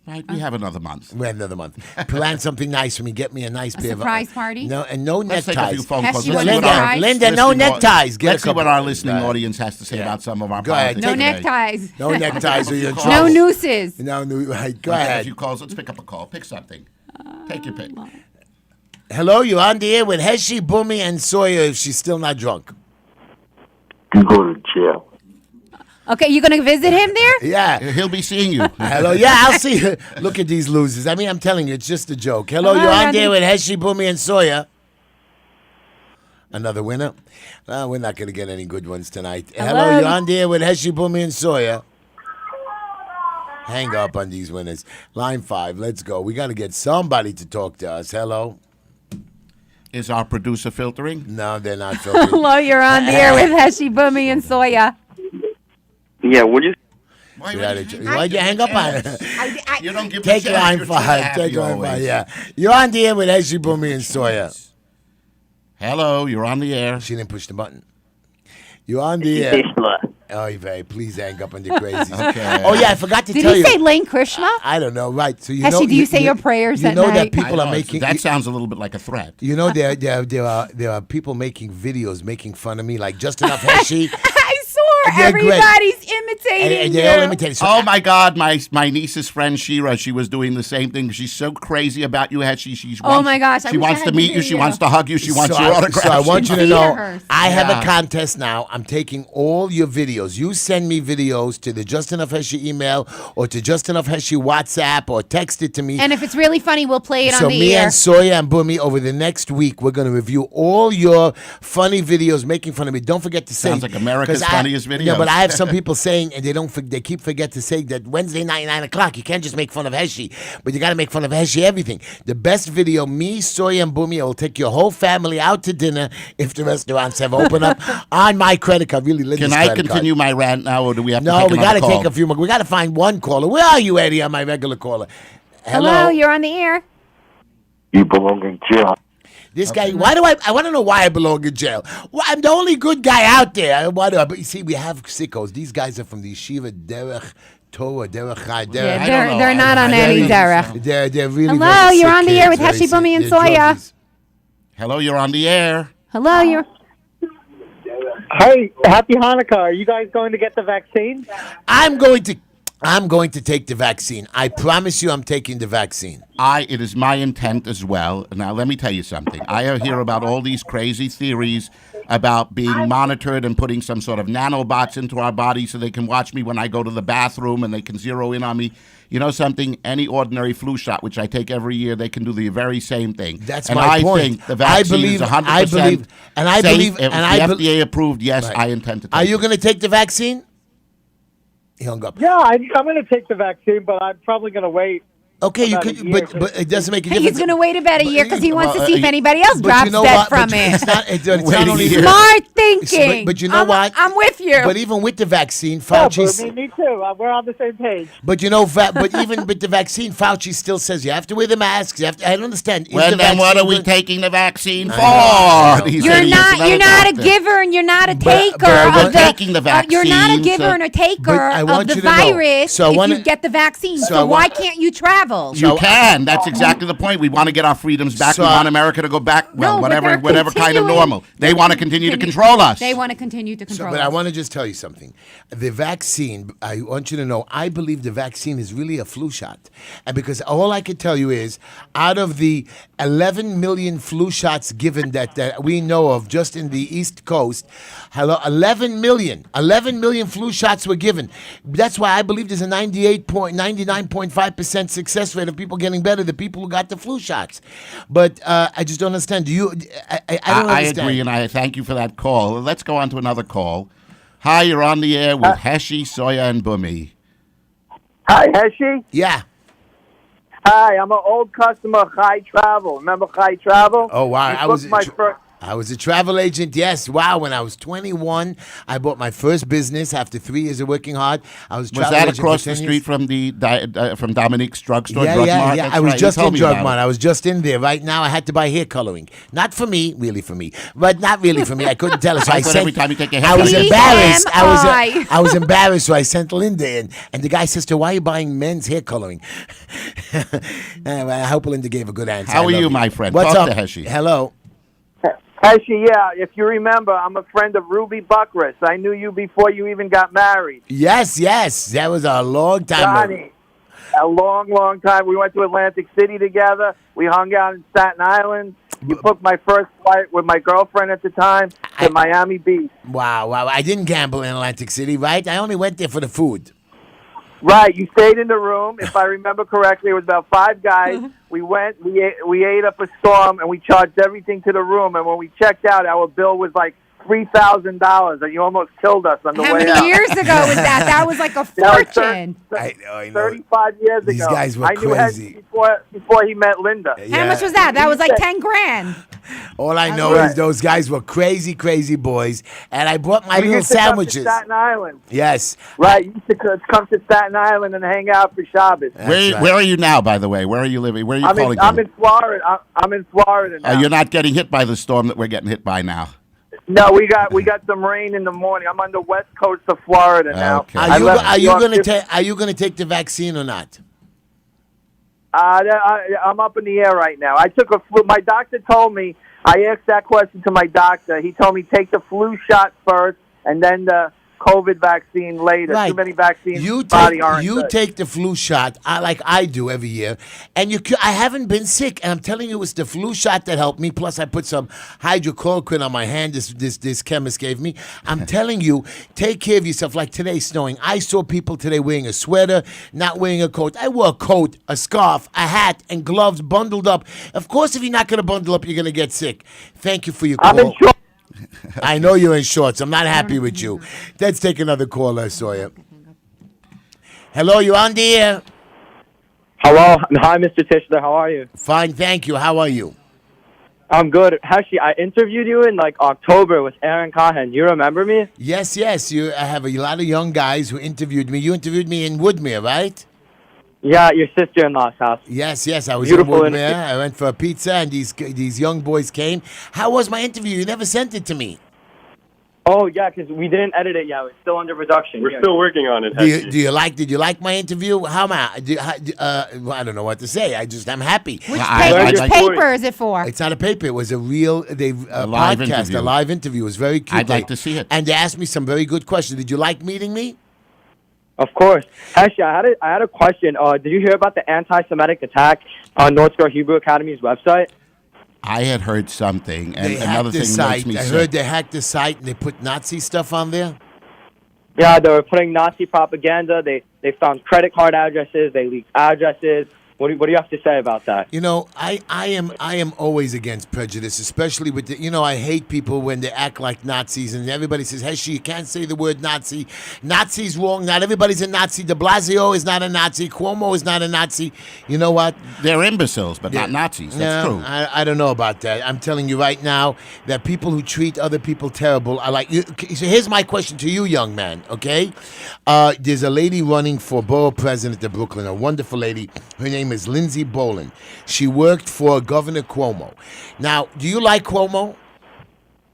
Right, we have another month. We have another month. Plan something nice for me. Get me a nice pair surprise of party? No, and no Let's take a few neckties. phone calls. Heshy, Let's what's see what your our price? Linda, no listening au- neckties. Get a Let's see what couple- our listening Go ahead. audience has to say about some of our Go ahead. politics No Take it. today. neckties. No neckties or you're in No trouble. No nooses. No, right. Go Let's take a ahead. few calls. Let's pick up a call. Pick something. Take your pick. Hello, you're on the air with Heshy, Boomy, and Sawyer if she's still not drunk. You go to jail. Okay, you gonna visit him there? Yeah. He'll be seeing you. Hello, yeah, I'll see you. Look at these losers. I mean, I'm telling you, it's just a joke. Hello, Hello, you're on Randy. there with Heshy, Boomy, and Sawyer. Another winner? We're not going to get any good ones tonight. Hello, you're on there with Heshy, Boomy, and Sawyer. Hang up on these winners. Line 5, let's go. We got to get somebody to talk to us. Hello? Is our producer filtering? No, they're not filtering. Hello, you're on the air with Heshy, Boomy, and Soya. Yeah, what do you? Why'd you hang up on it? You don't give Take a chance. line You're too 5. happy Take line 5, always. yeah. You're on the air with Heshy, Boomy, and Sawyer. Hello, you're on the air. She didn't push the button. You're on the air. Oh, Yvette, please hang up on the crazies. Okay. Oh, yeah, I forgot to Did tell he you. say Lane Krishna? I don't know, right? So you Heshy, know, do you say your prayers You at know night? that people I are know, making. that sounds a little bit like a threat. You know, there are people making videos making fun of me, like Just Enough Heshy. I swore They're great. everybody's imitating and they all you. imitate. So Oh my God, my niece's friend Shira, she was doing the same thing. She's so crazy about you, Heshy. Oh my gosh, I she wish I wants had to to meet see you. She you. wants to hug you. She wants your autograph. So I want you to See know, her. I have a Yeah. contest now. I'm taking all your videos. You send me videos to the Just Enough Heshy email or to Just Enough Heshy WhatsApp or text it to me. And if it's really funny, we'll play it So on the me air. and Sawyer and Boomy over the next week, we're going to review all your funny videos making fun of me. Don't forget to say. Sounds like America's 'cause funniest No, videos. but I have some people saying, and they keep forget to say that Wednesday night 9 o'clock. You can't just make fun of Heshy, but you got to make fun of Heshy everything. The best video, me, Sawyer, and Boomy, I will take your whole family out to dinner if the restaurants have opened up on my credit card. Really, Linda's Can I credit card. continue my rant now, or do we have to No, take we another got to call? take a few more. We got to find one caller. Where are you, Eddie? On my regular caller. Hello, you're on the air. You belong in jail. This guy, why do I want to know why I belong in jail. Well, I'm the only good guy out there. Why do I? But you see, we have sickos. These guys are from the Yeshiva Derech Torah, Derech Chai, Derech. Yeah, I don't know. they're not on I any don't derech. know. They're really Hello, very you're sick on the kids, air with very Heshy, sick. Bummy, and They're Soya. druggies. Hello, you're on the air. Hello, you're. Hey, happy Hanukkah. Are you guys going to get the vaccine? I'm going to take the vaccine. I promise you, I'm taking the vaccine. It is my intent as well. Now, let me tell you something. I hear about all these crazy theories about being monitored and putting some sort of nanobots into our bodies so they can watch me when I go to the bathroom and they can zero in on me. You know something? Any ordinary flu shot, which I take every year, they can do the very same thing. That's and my I point. think the vaccine is 100% I believe, and I safe. believe, If and the I FDA approved, yes, Right. I intend to take Are you it. going to take the vaccine? He hung up. Yeah, I'm going to take the vaccine, but I'm probably going to wait. Okay, you About a could, year. but it doesn't make a difference. He's going to wait about a year because he wants to see if anybody else But drops you know dead what? from But it. It's not, it's not Wait a only year. Smart thinking. But you know what? I'm with you. But even with the vaccine, Yeah, Fauci. me too. We're on the same page. But but even with the vaccine, Fauci still says you have to wear the masks. You have to, I don't understand. Is Well, the then what vaccine are we good? taking the vaccine for? I know. These You're idiots. not. You're not a doctor. giver, and you're not a But- taker but I of want- the. taking the You're not a vaccine, giver so- and a But taker I of want the you to know. virus So I if wanna- you get the vaccine. so So, I why want- can't you travel? travel. You can. That's exactly the point. We want to get our freedoms back. So- we want America to go back, well, No, but whatever they're kind of continuing- normal. They want to continue to control us. They want to continue to control But us. I want to just tell you something. The vaccine, I want you to know, I believe the vaccine is really a flu shot. And because all I can tell you is, out of the 11 million flu shots given that we know of just in the East Coast, 11 million flu shots were given. That's why I believe there's a 99.5% success rate of people getting better, the people who got the flu shots. But I just don't understand. Do you? I don't I understand. agree, and I thank you for that call. Let's go on to another call. Hi, you're on the air with Heshy, Soya, and Bumi. Hi, Heshy. Yeah. Hi, I'm an old customer of High Travel. Remember High Travel? Oh, wow. You I was booked my first. I was a travel agent, yes. Wow, when I was 21, I bought my first business after 3 years of working hard. I was a Was travel that agent across for the 10 street from Dominique's drugstore, Yeah, Drug yeah, Mart? yeah. That's I was right. just You told in me Drug about Mart. it. I was just in there. Right now, I had to buy hair coloring. Not for me, really for me, but not really for me. I couldn't tell her, so I I thought sent. every time you take a I was haircut- embarrassed. TMI. I was embarrassed, so I sent Linda in, and the guy says to her, "Why are you buying men's hair coloring?" I hope Linda gave a good answer. How I are love you, my friend? What's Talk up, to Heshy. Hello. Heshy, yeah, if you remember, I'm a friend of Ruby Buckris. I knew you before you even got married. Yes, that was a long time ago. Johnny, a long, long time. We went to Atlantic City together. We hung out in Staten Island. You booked my first flight with my girlfriend at the time to Miami Beach. Wow. I didn't gamble in Atlantic City, right? I only went there for the food. Right, you stayed in the room. If I remember correctly, it was about 5 guys. We went, we ate up a storm, and we charged everything to the room. And when we checked out, our bill was like $3,000, and you almost killed us on the How way many out. years ago was that? That was like a That was fortune. I know. 35 years These ago. guys were I knew crazy. Heshy before he met Linda. How much was that? That was like 10 grand. All I know is those guys were crazy, crazy boys, and I brought my We little used to come to sandwiches. Staten Island. Yes. Right, you used to come to Staten Island and hang out for Shabbos. That's right. Where are you now, by the way? Where are you living? Where are you calling I'm from? in Florida. I'm in Florida now. You're not getting hit by the storm that we're getting hit by now. No, we got some rain in the morning. I'm on the west coast of Florida now. Okay. Are I you left are New you York gonna this- take Are you gonna take the vaccine or not? I'm up in the air right now. I took a flu. My doctor told me. I asked that question to my doctor. He told me take the flu shot first and then the COVID vaccine later. Right. Too many vaccines in You the body aren't you good. take the flu shot, like I do every year, and I haven't been sick. And I'm telling you, it's the flu shot that helped me. Plus, I put some hydrochloroquine on my hand. This chemist gave me. I'm telling you, take care of yourself. Like today, snowing. I saw people today wearing a sweater, not wearing a coat. I wore a coat, a scarf, a hat, and gloves bundled up. Of course, if you're not going to bundle up, you're going to get sick. Thank you for your call. I'm in short. I know you're in shorts. I'm not happy with you. Let's take another caller, Sawyer. Hello, you on the air? Hello. Hi, Mr. Tischler. How are you? Fine, thank you. How are you? I'm good. Heshy, I interviewed you in like October with Aaron Cohen. You remember me? Yes. I have a lot of young guys who interviewed me. You interviewed me in Woodmere, right? Yeah, your sister-in-law's house. Yes. I was Beautiful in Woodmere. interview. I went for a pizza, and these young boys came. How was my interview? You never sent it to me. Oh, yeah, because we didn't edit it yet. It's still under production. We're Yeah. still working on it. Heshy. Did you like my interview? How am I? I don't know what to say. I'm happy. Which, I'd which like- paper is it for? It's not a paper. It was a real live podcast, interview. a live interview. It was very cute. I'd like to see it. And they asked me some very good questions. Did you like meeting me? Of course. Heshy, I had a question. Did you hear about the anti-Semitic attack on North Shore Hebrew Academy's website? I had heard something, and They another hacked the thing makes site. me I sick. heard they hacked the site and they put Nazi stuff on there. Yeah, they were putting Nazi propaganda. They found credit card addresses. They leaked addresses. What do you have to say about that? You know, I am always against prejudice, especially with I hate people when they act like Nazis and everybody says, "Hey, you can't say the word Nazi. Nazi's wrong. Not everybody's a Nazi. De Blasio is not a Nazi. Cuomo is not a Nazi." You know what? They're imbeciles, but not Nazis. That's true. I don't know about that. I'm telling you right now that people who treat other people terrible are like you. So here's my question to you, young man, okay? There's a lady running for borough president of Brooklyn, a wonderful lady. Her name is Lindsay Boland. She worked for Governor Cuomo. Now, do you like Cuomo?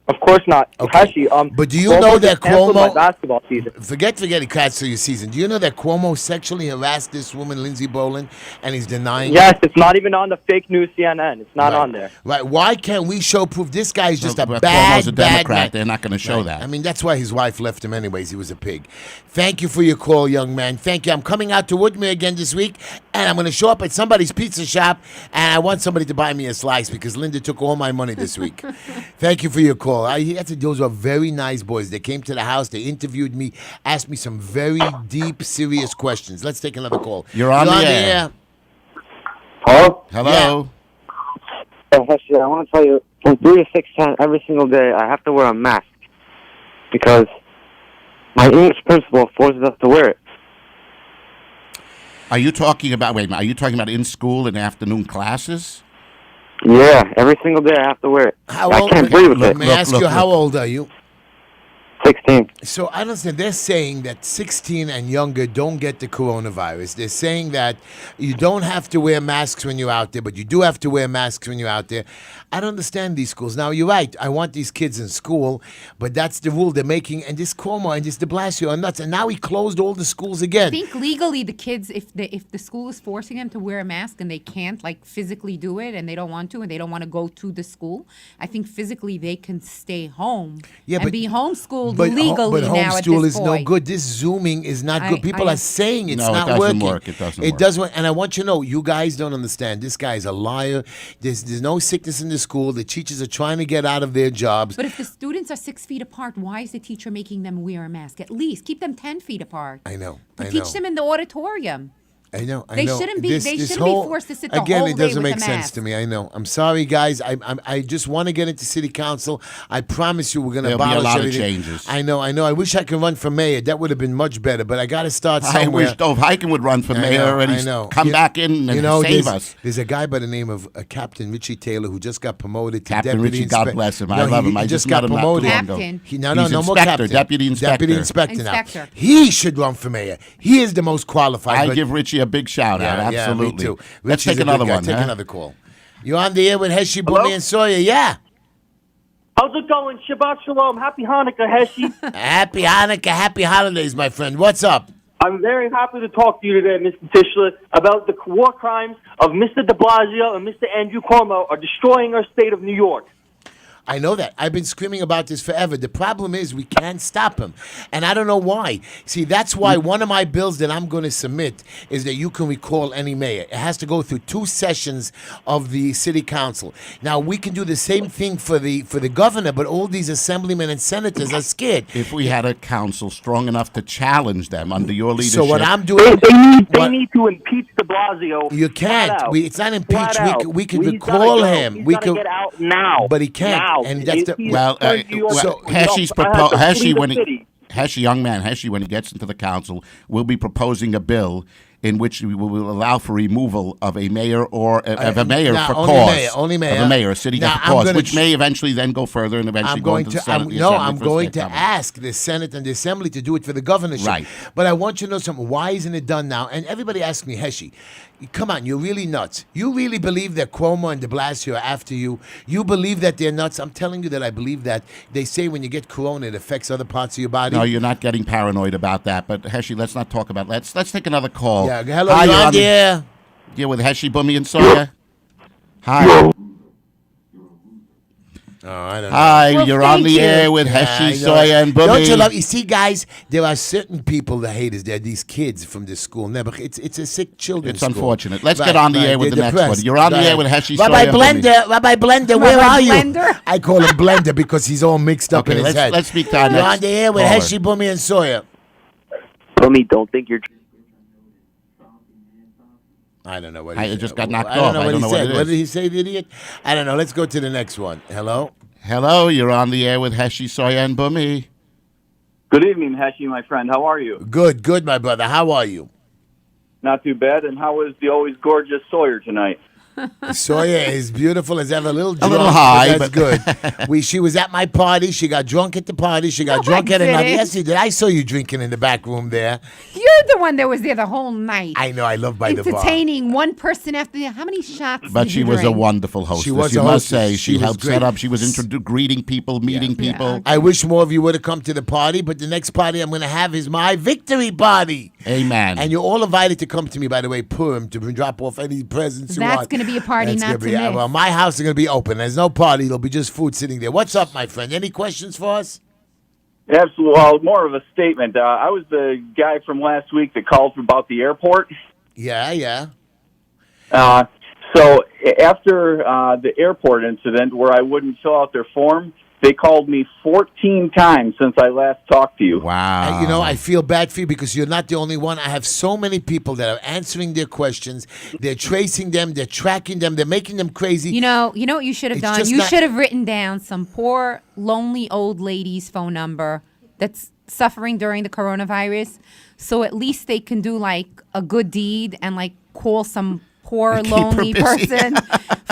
Of course not. Okay. Heshy, But do you Cuomo know just that canceled my Cuomo? basketball season. Forget it cancel your season. Do you know that Cuomo sexually harassed this woman, Lindsey Boland, and he's denying Yes, it? it's not even on the fake news CNN. It's not Right. on there. Right. Why can't we show proof? This guy is just a But bad, Cuomo's a bad Democrat. man. They're not going to show Right. that. I mean, that's why his wife left him anyways. He was a pig. Thank you for your call, young man. Thank you. I'm coming out to Woodmere again this week, and I'm going to show up at somebody's pizza shop, and I want somebody to buy me a slice because Linda took all my money this week. Thank you for your call. Those were very nice boys. They came to the house. They interviewed me, asked me some very deep, serious questions. Let's take another call. You're on the air. Hello? Hello. Heshy, I want to tell you, from 3 to 6 times every single day, I have to wear a mask because my English principal forces us to wear it. Are you talking about, wait a minute, are you talking about in school in afternoon classes? Yeah, every single day I have to wear it. How I old? can't breathe with it. May I ask you, how old are you? 16. So I understand they're saying that 16 and younger don't get the coronavirus. They're saying that you don't have to wear masks when you're out there, but you do have to wear masks when you're out there. I don't understand these schools. Now, you're right. I want these kids in school, but that's the rule they're making. And this Cuomo and this de Blasio are nuts. And now he closed all the schools I again. think legally the kids, if the school is forcing them to wear a mask and they can't like physically do it and they don't want to and they don't want to go to the school, I think physically they can stay home and be homeschooled legally but now at homeschool this is point. no good. This Zooming is not good. People are saying it's No, it not doesn't working. work. It doesn't It work. doesn't. And I want you to know, you guys don't understand. This guy's a liar. There's no sickness in the school. The teachers are trying to get out of their jobs. But if the students are 6 feet apart, why is the teacher making them wear a mask? At least keep them 10 feet apart. I know. I Teach know. them in the auditorium. I know. They shouldn't be- they shouldn't be forced to sit the again, whole it day doesn't with make a sense mask. to me. I know. I'm sorry, guys. I just want to get into city council. I promise you, we're going to There'll be a abolish lot of everything. changes. I know. I wish I could run for mayor. That would have been much better. But I got to start I somewhere. wish Dove Hyken would run for mayor and I he's know. come back in and save us. There's a guy by the name of Captain Richie Taylor who just got promoted to Captain deputy Richie, God inspector. bless him. I love him. I He just got met him not too promoted. long ago. Captain. He's He's no more inspector, captain. deputy inspector. Deputy inspector now. Inspector. He should run for mayor. He is the most qualified. I but- give Richie a big shout out. yeah, Absolutely. me too. Let's Richie's take a good another guy. one. Take huh? another call. You're on the air with Heshy, Hello? Bumi, and Sawyer. Yeah. How's it going? Shabbat Shalom. Happy Hanukkah, Heshy. Happy Hanukkah, happy holidays, my friend. What's up? I'm very happy to talk to you today, Mr. Tischler, about the war crimes of Mr. de Blasio and Mr. Andrew Cuomo are destroying our state of New York. I know that. I've been screaming about this forever. The problem is we can't stop him. And I don't know why. See, that's why one of my bills that I'm going to submit is that you can recall any mayor. It has to go through 2 sessions of the city council. Now, we can do the same thing for the governor, but all these assemblymen and senators are scared. If we had a council strong enough to challenge them under your leadership. So what I'm They, doing... they What- need to impeach de Blasio. You Flat can't. out. It's not impeach. Flat out. We could He's recall gotta go. him. He's We gotta could get out now. But he can't. Now. And that's the- He's Well, turned New York so- into- Heshy's I have to Heshy flee the when he city. Heshy, young man, Heshy, when he gets into the council, will be proposing a bill in which we will allow for removal of a mayor or of a mayor Nah, for only cause. mayor, only mayor. Of a mayor, a city Nah, for I'm cause, gonna which may eventually then go further and eventually I'm go going into the to. Senate. I'm, the no, Assembly I'm for a going state to government. ask the Senate and the Assembly to do it for the governorship. Right. But I want you to know something. Why isn't it done now? And everybody asks me, Heshy, come on, you're really nuts. You really believe that Cuomo and de Blasio are after you? You believe that they're nuts? I'm telling you that I believe that. They say when you get corona, it affects other parts of your body. No, you're not getting paranoid about that. But Heshy, let's not talk about. Let's take another call. Yeah. Hello, Hi, you're you're on the air. Yeah, with Heshy, Bumi, and Sawyer. Hi. Oh, I don't know. Hi, Well, you're on thank the you. air with Yeah, I Heshy, know. Sawyer, and Bumi. Don't you love? You see, guys, there are certain people that hate us. There are these kids from this school. Never. It's a sick children's It's school. unfortunate. Let's Right, get on the right, air with they're the next one. depressed. You're on the Right. air with Heshy, Rabbi Sawyer, and Bumi. Blender. Rabbi Blender, where Rabbi are you? Blender? I call him Blender because he's all mixed up Okay, in his head. let's speak to our You're next on the air with caller. Heshy, Bumi, and Sawyer. Bumi, don't think you're. I don't know what I he said. just got knocked I don't off. know I what don't he know what said. it What is. did he say, the idiot? I don't know. Let's go to the next one. Hello? Hello, you're on the air with Heshy, Sawyer, and Bumi. Good evening, Heshy, my friend. How are you? Good, my brother. How are you? Not too bad. And how is the always gorgeous Sawyer tonight? Sawyer is beautiful as ever. A little drunk, little high, but that's good. She was at my party. She got drunk at the party. She got No, drunk I at another. didn't. Yes, you did. I saw you drinking in the back room there. You're the one that was there the whole night. I know. I love by the bar. Entertaining one person after the other. How many shots But did she you was a drink? wonderful hostess. She was you a must hostess. say She she was helped great. set up. She was greeting people, meeting people. I wish more of you would have come to the party, but the next party I'm going to have is my victory party. Amen. And you're all invited to come to me, by the way, Purim, to drop off any presents you That's want. gonna be a party That's not gonna to be, miss. Well, my house is going to be open. There's no party. There'll be just food sitting there. What's up, my friend? Any questions for us? Absolutely. Well, more of a statement. I was the guy from last week that called about the airport. Yeah. So after the airport incident where I wouldn't fill out their form, they called me 14 times since I last talked to you. Wow. I feel bad for you because you're not the only one. I have so many people that are answering their questions. They're tracing them. They're tracking them. They're making them crazy. You know what you should have It's done? just You not- should have written down some poor, lonely old lady's phone number that's suffering during the coronavirus, so at least they can do like a good deed and like call some poor, Keep her lonely busy. person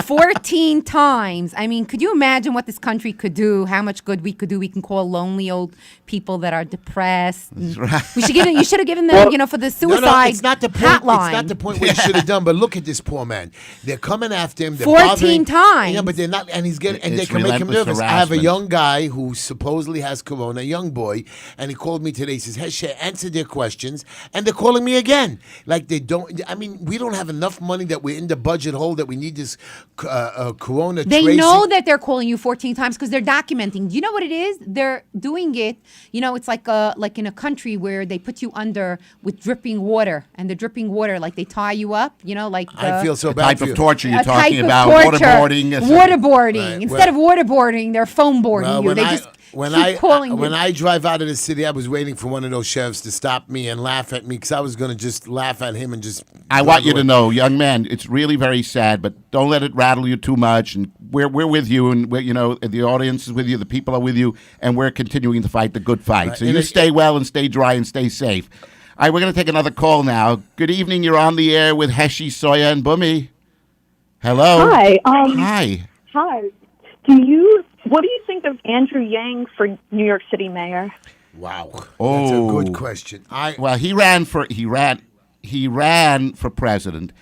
14 times. I mean, could you imagine what this country could do? How much good we could do? We can call lonely old people that are depressed. You should have given them, for the suicide No, it's not the point. hotline. It's not the point what you should have done. But look at this poor man. They're coming after him. They're 14 bothering- times. Yeah, but they're not, and he's getting, and they It's can make him relentless nervous. I have a harassment. young guy who supposedly has corona, a young boy, and he called me today. He says, "Heshy, answer their questions," and they're calling me again. Like they don't. I mean, we don't have enough money that we're in the budget hole that we need this corona. They tracing. know that they're calling you 14 times because they're documenting. Do you know what it is? They're doing it. It's like in a country where they put you under with dripping water, and the dripping water, like they tie you up. I feel so The bad type for of you. torture you're a talking type of about, torture. waterboarding. Waterboarding. Right. Instead of waterboarding, they're phone boarding Well, you. They just keep calling when you. I drive out of the city, I was waiting for one of those sheriffs to stop me and laugh at me because I was going to just laugh at him and just. I want you to know, young man, it's really very sad, but don't let it rattle you too much. And we're with you, and the audience is with you, the people are with you, and we're continuing to fight the good fight. So And you stay well and stay dry and stay safe. All right, we're going to take another call now. Good evening. You're on the air with Heshy, Sawyer, and Bumi. Hello. Hi. Hi. Hi. What do you think of Andrew Yang for New York City mayor? Wow, that's Oh. a good question. Well, he ran for president.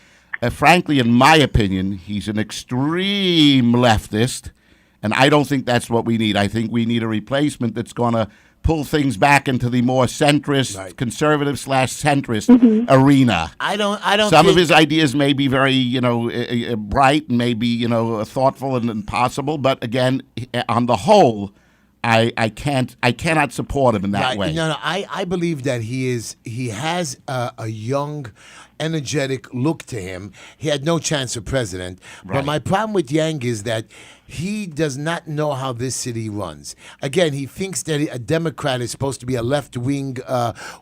Frankly, in my opinion, he's an extreme leftist, and I don't think that's what we need. I think we need a replacement that's going to pull things back into the more centrist, Right. conservative/centrist arena. I don't. Some think, of his ideas may be very, bright and maybe, thoughtful and possible, but again, on the whole, I cannot support him in that Right. way. No. I believe that he has a young, energetic look to him. He had no chance for president. But Right. my problem with Yang is that he does not know how this city runs. Again, he thinks that a Democrat is supposed to be a left-wing,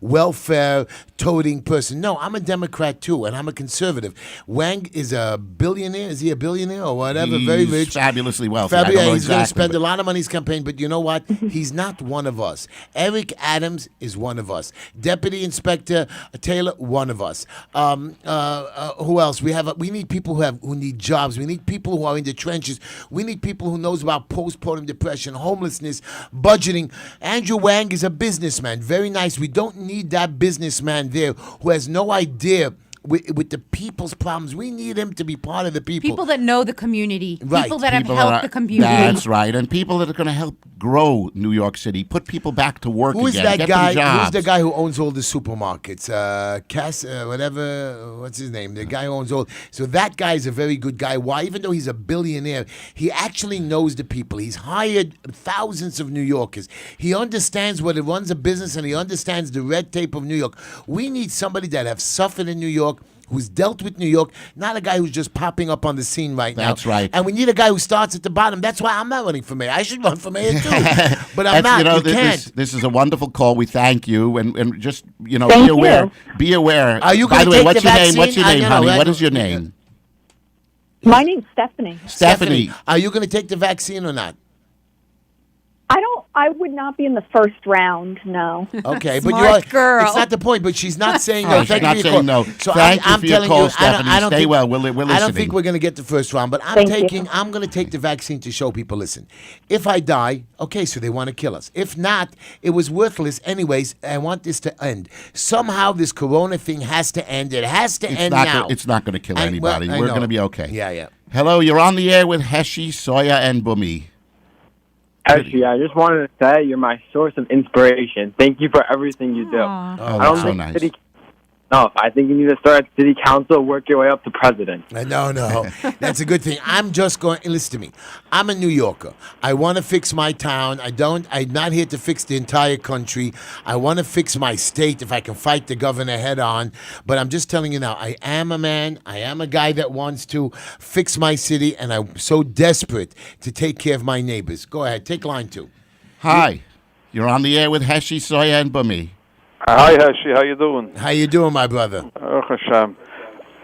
welfare-toting person. No, I'm a Democrat too, and I'm a conservative. Wang is a billionaire. Is he a billionaire or whatever? Very He's rich. fabulously wealthy. I Fabio, don't know he's going to exactly, spend but- a lot of money in his campaign, but you know what? He's not one of us. Eric Adams is one of us. Deputy Inspector Taylor, one of us. Who else? We need people who need jobs. We need people who are in the trenches. We need people who knows about postpartum depression, homelessness, budgeting. Andrew Wang is a businessman. Very nice. We don't need that businessman there who has no idea with the people's problems. We need him to be part of the people. People that know the community. Right. People that People have that helped are- the community. That's right, and people that are going to help grow New York City, put people back to work Who is again, that get guy? them jobs. Who's the guy who owns all the supermarkets? Whatever. What's his name? The guy who owns all. So that guy is a very good guy. Why? Even though he's a billionaire, he actually knows the people. He's hired thousands of New Yorkers. He understands what it runs a business, and he understands the red tape of New York. We need somebody that have suffered in New York, who's dealt with New York, not a guy who's just popping up on the scene right now. That's right. And we need a guy who starts at the bottom. That's why I'm not running for mayor. I should run for mayor too, but I'm not. You can't. This is a wonderful call. We thank you, and just Thank be you. aware. Be aware. Are you By gonna the way, take what's the your name? vaccine? What's your I name, know, honey? right? What is your name? My name's Stephanie. Stephanie. Are you going to take the vaccine or not? I don't. I would not be in the first round. No. Okay, but Smart girl. It's not the point. But she's not saying Oh, no. she's Thank you not for your saying call. no. So Thank you I'm for your telling call, you, Stephanie. I don't Stay think, well. We're I don't listening. think we're going to get the first round. But I'm Thank you. I'm going to take the vaccine to show people. Listen, if I die, okay, so they want to kill us. If not, it was worthless anyways. I want this to end. Somehow this Corona thing has to end. It has to end now. It's not going to kill I anybody. know. We're going to be okay. Yeah, yeah. Hello, you're on the air with Heshy, Soya, and Bumi. Actually, I just wanted to say you're my source of inspiration. Thank you for everything you do. Aw. Oh, I that's don't so think nice. No, I think you need to start at city council, work your way up to president. No, that's a good thing. I'm just going. Listen to me. I'm a New Yorker. I want to fix my town. I'm not here to fix the entire country. I want to fix my state if I can fight the governor head on. But I'm just telling you now. I am a man. I am a guy that wants to fix my city, and I'm so desperate to take care of my neighbors. Go ahead. Take line 2. Hi, you're on the air with Heshy, Soya, and Bumi. Hi, Heshy. How you doing? How you doing, my brother? Hashem.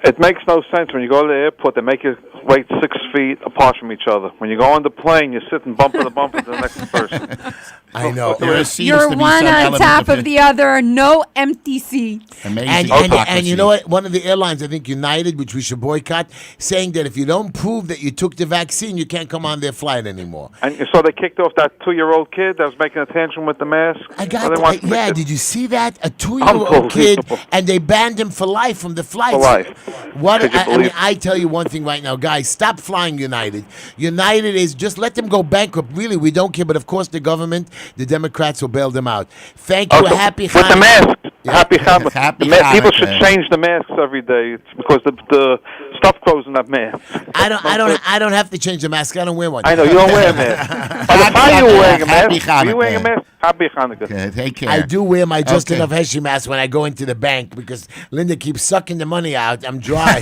It makes no sense when you go to the airport. They make you wait 6 feet apart from each other. When you go on the plane, you sit and bumper to bumper to the next person. I know. There seems You're to be one some on element top of the other. No empty seats. Amazing And you know what? One of the airlines, I think United, which we should boycott, saying that if you don't prove that you took the vaccine, you can't come on their flight anymore. And so they kicked off that 2-year-old kid that was making a tantrum with the mask. Did you see that? A 2-year-old kid, and they banned him for life from the flights. For life. What? Could you I mean, believe- I tell you one thing right now, guys. Stop flying United. United is just let them go bankrupt. Really, we don't care. But of course, the government, the Democrats will bail them out. Thank you. Also, Happy with the Hanukkah. mask. Yeah. Happy Hanukkah. Happy People Hanukkah. should change the masks every day. It's because the stuff grows in that mask. I don't have to change the mask. I don't wear one. I know you don't wear a mask. Are you wearing a Happy mask? Are you wearing a Hanukkah. mask? Happy Hanukkah. Okay, take care. I do wear my just Okay. enough Heshy mask when I go into the bank because Linda keeps sucking the money out. I'm dry.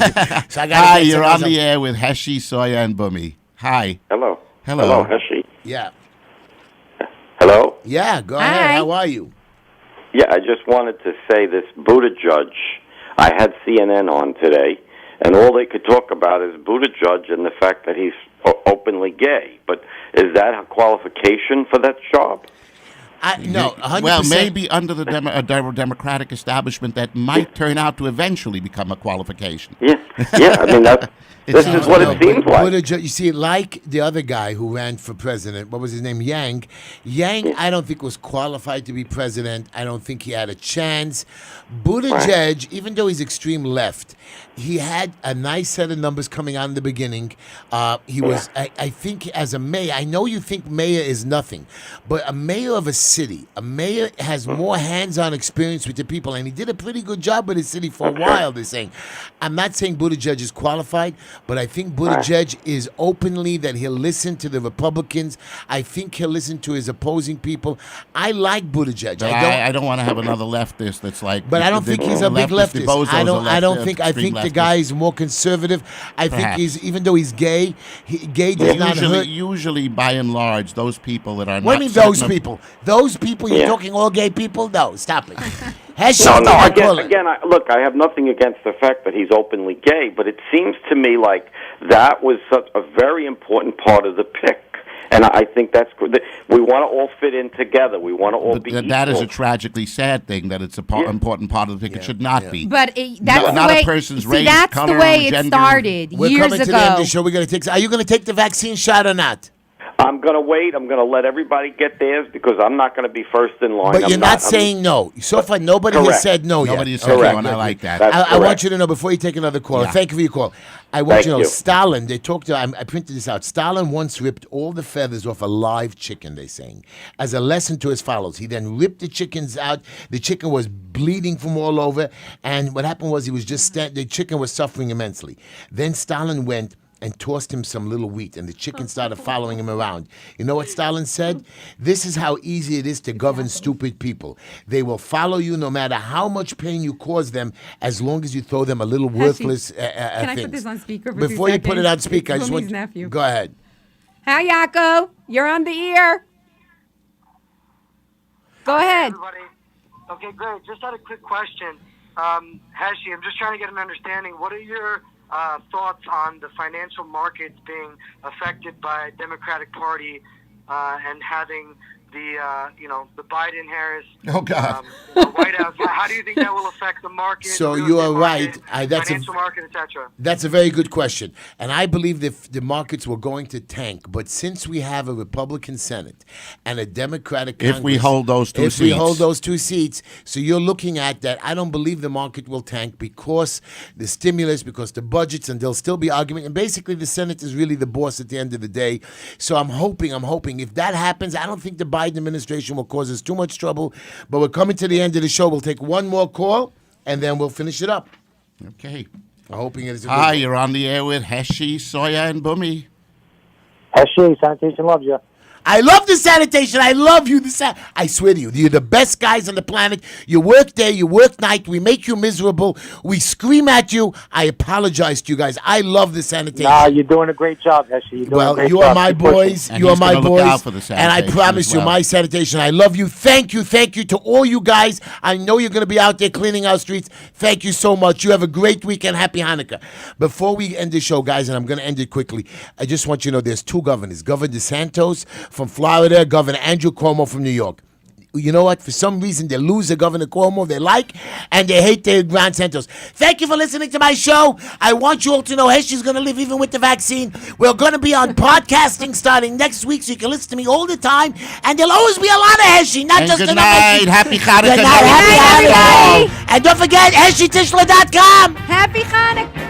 So I got. Hi, you're on the air with Heshy, Soya, and Bumi. Hi. Hello. Hello. Heshy. Yeah. Hello? Yeah, go Hi. ahead. How are you? Yeah, I just wanted to say this Buttigieg. I had CNN on today, and all they could talk about is Buttigieg and the fact that he's openly gay. But is that a qualification for that job? No, 100%. Well, maybe under the Democratic establishment that might turn out to eventually become a qualification. Yeah, I mean, this is what it seems like. Buttigieg, you see, like the other guy who ran for president, what was his name? Yang. Yang, I don't think was qualified to be president. I don't think he had a chance. Buttigieg, even though he's extreme left, he had a nice set of numbers coming out in the beginning. He was, I think, as a mayor, I know you think mayor is nothing, but a mayor of a city, a mayor has more hands-on experience with the people, and he did a pretty good job with his city for a while, they're saying. I'm not saying Buttigieg is qualified, but I think Buttigieg is openly that he'll listen to the Republicans. I think he'll listen to his opposing people. I like Buttigieg. I don't want to have another leftist that's like. But I don't think he's a big the leftist. bozos I are think extreme the leftists. guy is more conservative. I think Perhaps. he's, even though he's gay, gay does not hurt. Usually, by and large, those people that are What do not you mean those certain of- people? Those people, you're Yeah. talking all gay people? No, stop it. Heshy, No, I call it. again, look, I have nothing against the fact that he's openly gay, but it seems to me like that was such a very important part of the pick. And I think that's good. We want to all fit in together. We want to all be That is equal. a tragically sad thing that it's a important part of the thing. It should not be. But that's the not way. a person's see, race, that's color, the way it gender. started We're years coming to the end of ago. the show. We're going to take. Are you going to take the vaccine shot or not? I'm going to wait. I'm going to let everybody get theirs because I'm not going to be first in line. But I'm you're not I'm- saying no. So far, nobody has Correct. said no yet. Nobody has said Correct. no, and I like that. That's I want correct. you to know before you take another call. Yeah. Thank you for your call. I want Thank you to know you. Stalin. They talked to. I printed this out. Stalin once ripped all the feathers off a live chicken. They're saying as a lesson to his followers. He then ripped the chickens out. The chicken was bleeding from all over, and what happened was he was just the chicken was suffering immensely. Then Stalin went and tossed him some little wheat, and the chicken started following him around. You know what Stalin said? This is how easy it is to govern stupid people. They will follow you no matter how much pain you cause them, as long as you throw them a little worthless Can I things. put this on speaker for 2 Before you put it seconds? on speaker, I It's just want Rumi's nephew. Go ahead. Hi, Yaakov. You're on the ear. Go ahead. Everybody. Okay, great. Just had a quick question. Heshy, I'm just trying to get an understanding. What are your thoughts on the financial markets being affected by Democratic Party and having the Biden-Harris Oh, God. White House? How do you think that will affect the market? So the real you estate are market, right. That's financial market, etc. That's a very good question. And I believe that the markets were going to tank. But since we have a Republican Senate and a Democratic Congress. If we hold those two If we seats. hold those 2 seats. So you're looking at that. I don't believe the market will tank because the stimulus, because the budgets, and there'll still be argument. And basically the Senate is really the boss at the end of the day. So I'm hoping. If that happens, I don't think the Biden administration will cause us too much trouble. But we're coming to the end of the show. We'll take one more call, and then we'll finish it up. Okay. I'm hoping it is a Hi, good you're on the air with Heshy, Soya, and Boomy. Heshy, sanitation loves you. I love the sanitation. I love you. I swear to you, you're the best guys on the planet. You work day, you work night. We make you miserable. We scream at you. I apologize to you guys. I love the sanitation. Nah, you're doing a great job, Heshy. You are my boys. And You are he's my gonna look out boys. for the And I sanitation promise as you, well. my sanitation. I love you. Thank you to all you guys. I know you're going to be out there cleaning our streets. Thank you so much. You have a great weekend. Happy Hanukkah. Before we end the show, guys, and I'm going to end it quickly, I just want you to know there's 2 governors. Governor DeSantis from Florida, Governor Andrew Cuomo from New York. You know what? For some reason, they lose the Governor Cuomo they like, and they hate their Grand Santos. Thank you for listening to my show. I want you all to know Heshy's going to live even with the vaccine. We're going to be on podcasting starting next week, so you can listen to me all the time. And there'll always be a lot of Heshy, not And just good enough night. Heshy. Happy Hanukkah. Good night. Happy Hanukkah. And don't forget, HeshyTishla.com. Happy Hanukkah.